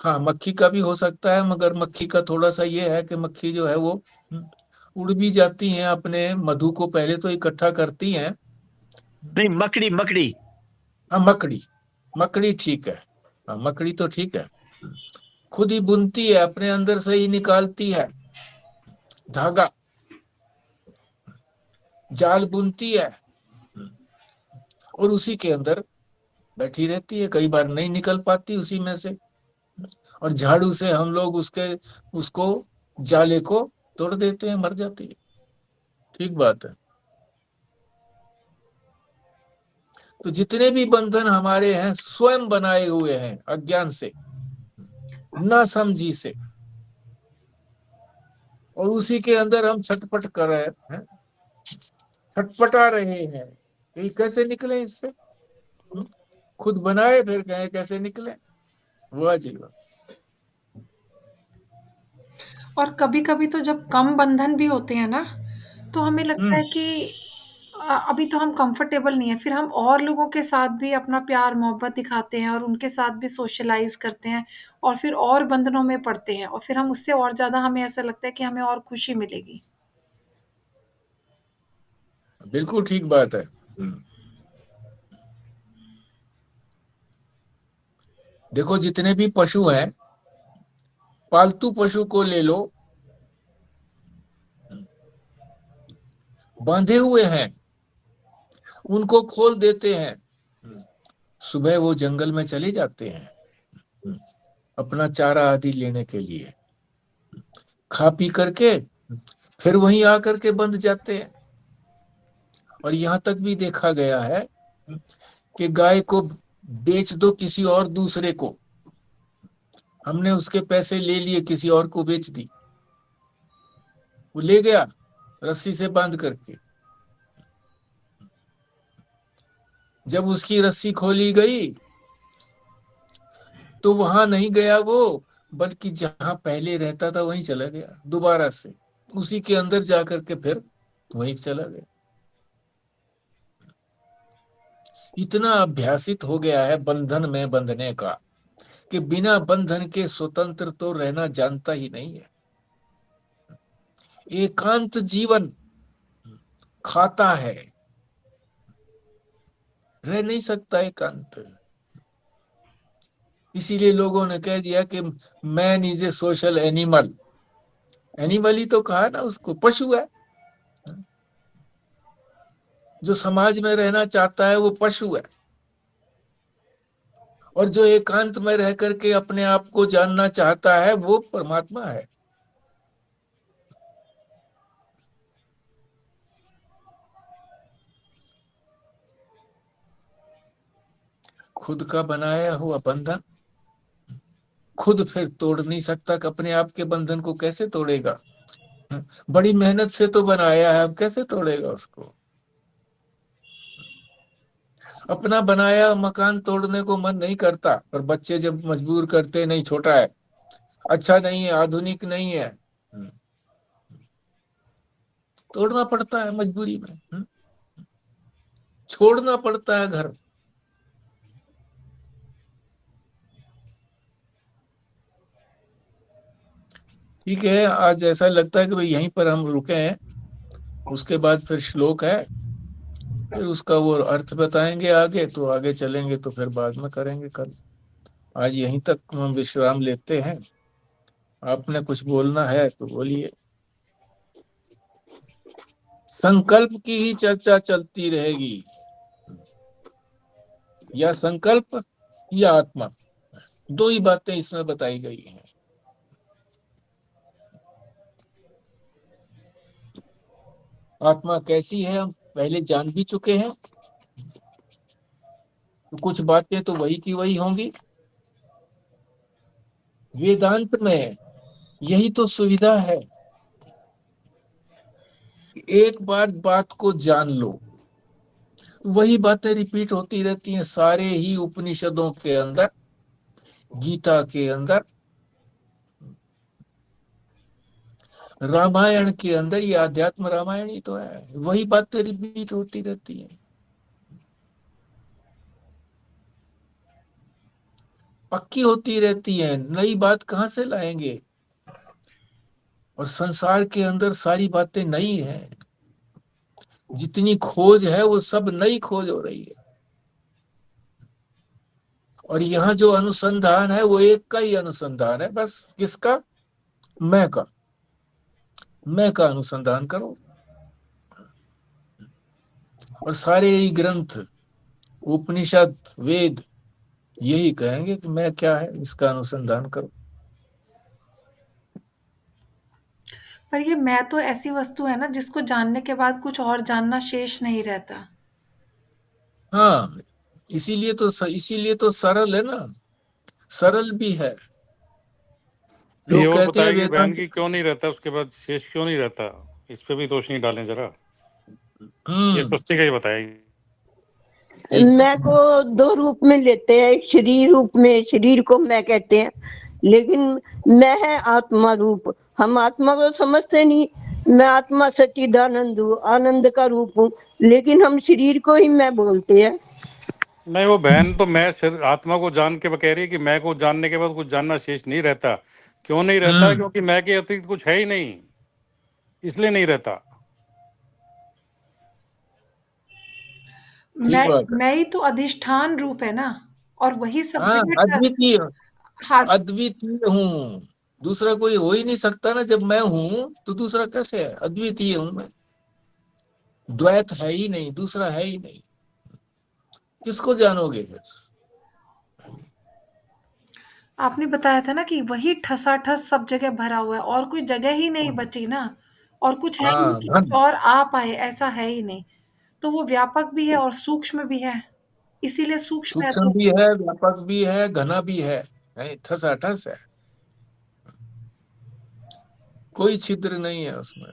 हाँ, मक्खी का भी हो सकता है, मगर मक्खी का थोड़ा सा ये है कि मक्खी जो है वो उड़ भी जाती हैं, अपने मधु को पहले तो इकट्ठा करती हैं, नहीं, मकड़ी मकड़ी। हाँ मकड़ी, मकड़ी ठीक है। हाँ मकड़ी तो ठीक है, खुद ही बुनती है, अपने अंदर से ही निकालती है धागा, जाल बुनती है और उसी के अंदर बैठी रहती है, कई बार नहीं निकल पाती उसी में से, और झाड़ू से हम लोग उसको जाले को तोड़ देते हैं, मर जाती है। ठीक बात है। तो जितने भी बंधन हमारे हैं स्वयं बनाए हुए हैं अज्ञान से, ना समझी से, और उसी के अंदर हम छटपट कर रहे हैं, छटपटा रहे हैं। ये कैसे निकले इससे? खुद बनाए फिर कहे कैसे निकले? वाह जी वाह। और कभी-कभी तो जब कम बंधन भी होते हैं ना, तो हमें लगता है कि अभी तो हम कंफर्टेबल नहीं है, फिर हम और लोगों के साथ भी अपना प्यार मोहब्बत दिखाते हैं और उनके साथ भी सोशलाइज करते हैं और फिर और बंधनों में पड़ते हैं और फिर हम उससे और ज्यादा हमें ऐसा लगता है कि हमें और खुशी मिलेगी। बिल्कुल ठीक बात है। देखो जितने भी पशु हैं, पालतू पशु को ले लो, बांधे हुए हैं, उनको खोल देते हैं, सुबह वो जंगल में चले जाते हैं अपना चारा आदि लेने के लिए, खा पी करके फिर वहीं आकर के बंध जाते हैं। और यहां तक भी देखा गया है कि गाय को बेच दो किसी और दूसरे को, हमने उसके पैसे ले लिए, किसी और को बेच दी, वो ले गया रस्सी से बांध करके, जब उसकी रस्सी खोली गई तो वहां नहीं गया वो, बल्कि जहां पहले रहता था वहीं चला गया, दोबारा से उसी के अंदर जाकर के फिर वहीं चला गया। इतना अभ्यासित हो गया है बंधन में बंधने का कि बिना बंधन के स्वतंत्र तो रहना जानता ही नहीं है। एकांत जीवन खाता है, रह नहीं सकता एकांत। इसीलिए लोगों ने कह दिया कि man is a social animal. Animal ही तो कहा ना उसको, पशु है, जो समाज में रहना चाहता है वो पशु है, और जो एकांत में रह करके अपने आप को जानना चाहता है वो परमात्मा है। खुद का बनाया हुआ बंधन खुद फिर तोड़ नहीं सकता, कि अपने आप के बंधन को कैसे तोड़ेगा? बड़ी मेहनत से तो बनाया है, अब कैसे तोड़ेगा उसको? अपना बनाया मकान तोड़ने को मन नहीं करता, पर बच्चे जब मजबूर करते, नहीं छोटा है, अच्छा नहीं है, आधुनिक नहीं है, तोड़ना पड़ता है मजबूरी में, छोड़ना पड़ता है घर। ठीक है, आज ऐसा लगता है कि भाई यहीं पर हम रुके हैं, उसके बाद फिर श्लोक है, फिर उसका वो अर्थ बताएंगे आगे, तो आगे चलेंगे तो फिर बाद में करेंगे कल। आज यहीं तक हम विश्राम लेते हैं। आपने कुछ बोलना है तो बोलिए। संकल्प की ही चर्चा चलती रहेगी, या संकल्प या आत्मा, दो ही बातें इसमें बताई गई हैं। आत्मा कैसी है हम पहले जान भी चुके हैं, तो कुछ बातें तो वही की वही होंगी। वेदांत में यही तो सुविधा है, एक बार बात को जान लो, वही बातें रिपीट होती रहती हैं सारे ही उपनिषदों के अंदर, गीता के अंदर, रामायण के अंदर। ये आध्यात्म रामायण ही तो है, वही बातें रिपीट होती रहती हैं, पक्की होती रहती हैं, नई बात कहां से लाएंगे? और संसार के अंदर सारी बातें नई हैं, जितनी खोज है वो सब नई खोज हो रही है। और यहाँ जो अनुसंधान है वो एक का ही अनुसंधान है, बस किसका? मैं का। मैं का अनुसंधान करो। और सारे ही ग्रंथ, उपनिषद, वेद यही कहेंगे कि मैं क्या है, इसका अनुसंधान करो। पर ये मैं तो ऐसी वस्तु है ना जिसको जानने के बाद कुछ और जानना शेष नहीं रहता। हाँ, इसीलिए तो सरल है ना, सरल भी है। ये लोग और कहते हैं बताएगी बहन वेदांत। की क्यों नहीं रहता, उसके बाद शेष क्यों नहीं रहता, इस पे भी रोशनी डालें जरा। ये हम्म सोचते ही बताएगी। मैं को दो रूप में लेते हैं, एक शरीर रूप में, शरीर को मैं कहते हैं, लेकिन मैं है आत्मा रूप। हम आत्मा को समझते नहीं। मैं आत्मा सच्चिदानंद हूँ, आनंद का रूप हूँ, लेकिन हम शरीर को ही मैं बोलते हैं। नहीं, वो बहन तो मैं आत्मा को जान के कह रही है कि मैं को जानने के बाद कुछ जानना शेष नहीं रहता। क्यों नहीं रहता? क्योंकि मैं के अतिरिक्त कुछ है ही नहीं, इसलिए नहीं रहता। ठीक बात है। मैं ही तो अधिष्ठान रूप है ना, और वही सब हाँ, जगह अद्वितीय, हाँ। अद्वितीय हूँ। दूसरा कोई हो ही नहीं सकता ना। जब मैं हूँ तो दूसरा कैसे है? अद्वितीय हूँ मैं। द्वैत है ही नहीं, दूसरा है ही नहीं। किसको जानोगे फिर? आपने बताया था ना कि वही ठसाठस सब जगह भरा हुआ है, और कोई जगह ही नहीं बची ना, और कुछ है ही नहीं हाँ, कि कुछ घन। और आ पाए, ऐसा है ही नहीं। तो वो व्यापक भी है और सूक्ष्म भी है, इसीलिए सूक्ष्म है सूक्ष्म तो। भी है, व्यापक भी है, घना भी है, ठसाठस है। कोई छिद्र नहीं है उसमें।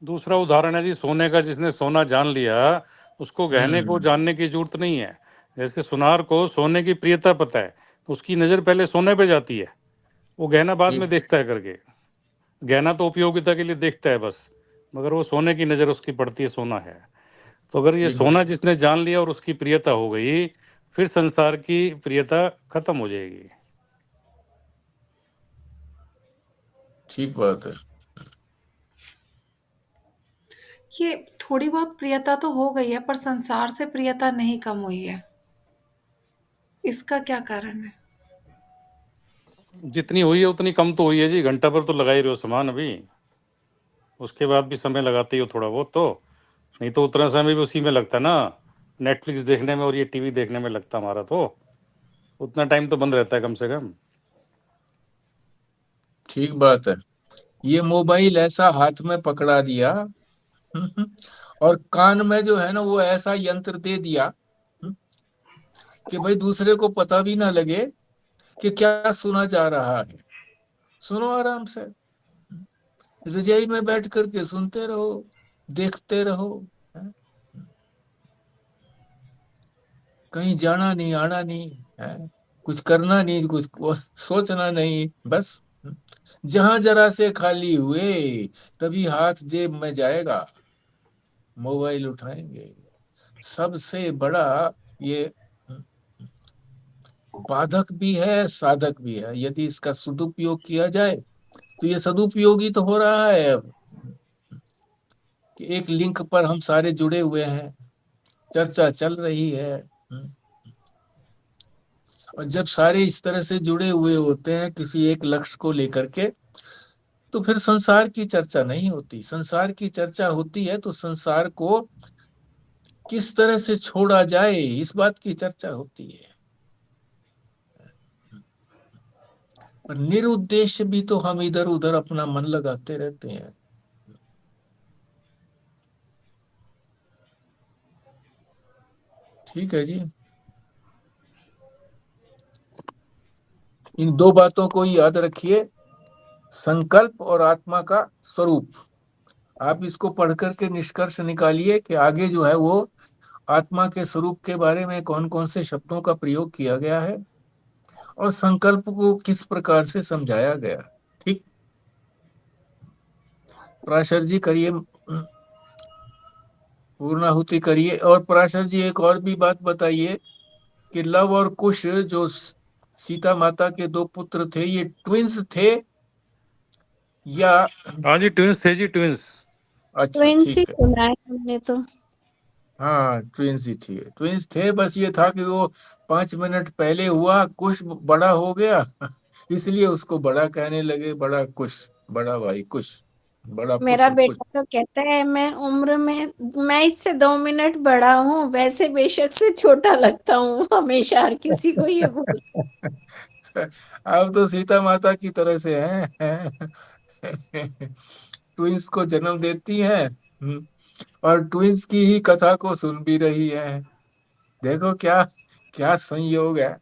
दूसरा उदाहरण है जी सोने का, जिसने सोना जान लिया उसको गहने को हम्म जानने की जरूरत नहीं है। जैसे सुनार को सोने की प्रियता पता है, तो उसकी नजर पहले सोने पे जाती है, वो गहना बाद में ठीक। देखता है करके। गहना तो उपयोगिता के लिए देखता है बस, मगर वो सोने की नजर उसकी पड़ती है, सोना है। तो अगर ये ठीक सोना जिसने जान लिया और उसकी प्रियता हो गई, फिर संसार की प्रियता खत्म हो जाएगी। ठीक बात है। ये थोड़ी बहुत प्रियता तो हो गई है, पर संसार से प्रियता नहीं कम हुई है। इसका क्या कारण है? जितनी हुई है उतनी कम तो हुई है जी। घंटा भर तो लगा ही रहे हो सामान अभी, उसके बाद भी समय लगाते ही हो थोड़ा बहुत तो। नहीं तो उतना समय भी उसी में लगता ना, नेटफ्लिक्स देखने में और ये टीवी देखने में लगता हमारा, तो उतना टाइम तो बंद रहता है कम से कम। ठीक बात है। ये मोबाइल ऐसा हाथ में पकड़ा दिया, और कान में जो है ना वो ऐसा यंत्र दे दिया, कि भाई दूसरे को पता भी ना लगे कि क्या सुना जा रहा है। सुनो आराम से, रजाई में बैठ करके सुनते रहो, देखते रहो। हैं? कहीं जाना नहीं, आना नहीं है, कुछ करना नहीं, कुछ सोचना नहीं, बस जहां जरा से खाली हुए तभी हाथ जेब में जाएगा, मोबाइल उठाएंगे। सबसे बड़ा ये बाधक भी है, साधक भी है। यदि इसका सदुपयोग किया जाए तो ये सदुपयोगी तो हो रहा है अब, कि एक लिंक पर हम सारे जुड़े हुए हैं, चर्चा चल रही है। और जब सारे इस तरह से जुड़े हुए होते हैं किसी एक लक्ष्य को लेकर के, तो फिर संसार की चर्चा नहीं होती। संसार की चर्चा होती है तो संसार को किस तरह से छोड़ा जाए, इस बात की चर्चा होती है। पर निरुद्देश्य भी तो हम इधर उधर अपना मन लगाते रहते हैं। ठीक है जी। इन दो बातों को याद रखिए, संकल्प और आत्मा का स्वरूप। आप इसको पढ़ करके निष्कर्ष निकालिए कि आगे जो है वो आत्मा के स्वरूप के बारे में कौन कौन से शब्दों का प्रयोग किया गया है, और संकल्प को किस प्रकार से समझाया गया। ठीक। पराशर जी करिए, पूर्णाहुति करिए। और पराशर जी एक और भी बात बताइए कि लव और कुश जो सीता माता के दो पुत्र थे, ये ट्विंस थे या? हाँ जी, ट्विंस थे जी, ट्विंस। अच्छा ट्विंस ही ठीक है। सुना है हमने तो। हाँ ट्विंस ही ठीक है, ट्विंस थे, बस ये था कि वो 5 मिनट पहले हुआ, कुछ बड़ा हो गया इसलिए उसको बड़ा कहने लगे, बड़ा कुछ, बड़ा भाई कुछ, बड़ा मेरा पुत्र कुछ। बेटा तो कहता है मैं उम्र में, मैं इससे 2 मिनट बड़ा हूँ, वैसे बेशक से छोटा लगता हूँ, हमेशा हर किसी को ये बोल। अब तो सीता माता की तरह से हैं ट्विंस को जन्म देती हैं, और ट्विंस की ही कथा को सुन भी रही है। देखो क्या क्या संयोग है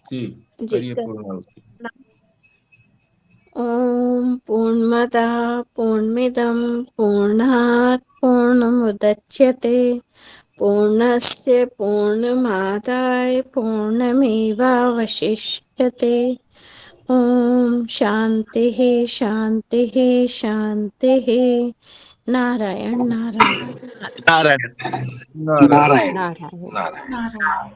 जी, जी करिए कर। पूर्ण उसकी। ओम पूर्णमदः पूर्णमिदं पूर्णात् पूर्णमुदच्यते पूर्णस्य पूर्णमादाय पूर्णमेवावशिष्यते। ओम शांतिः शांतिः शांतिः। नारायण नारायण। नारायण। नारायण। नारायण। नारायण।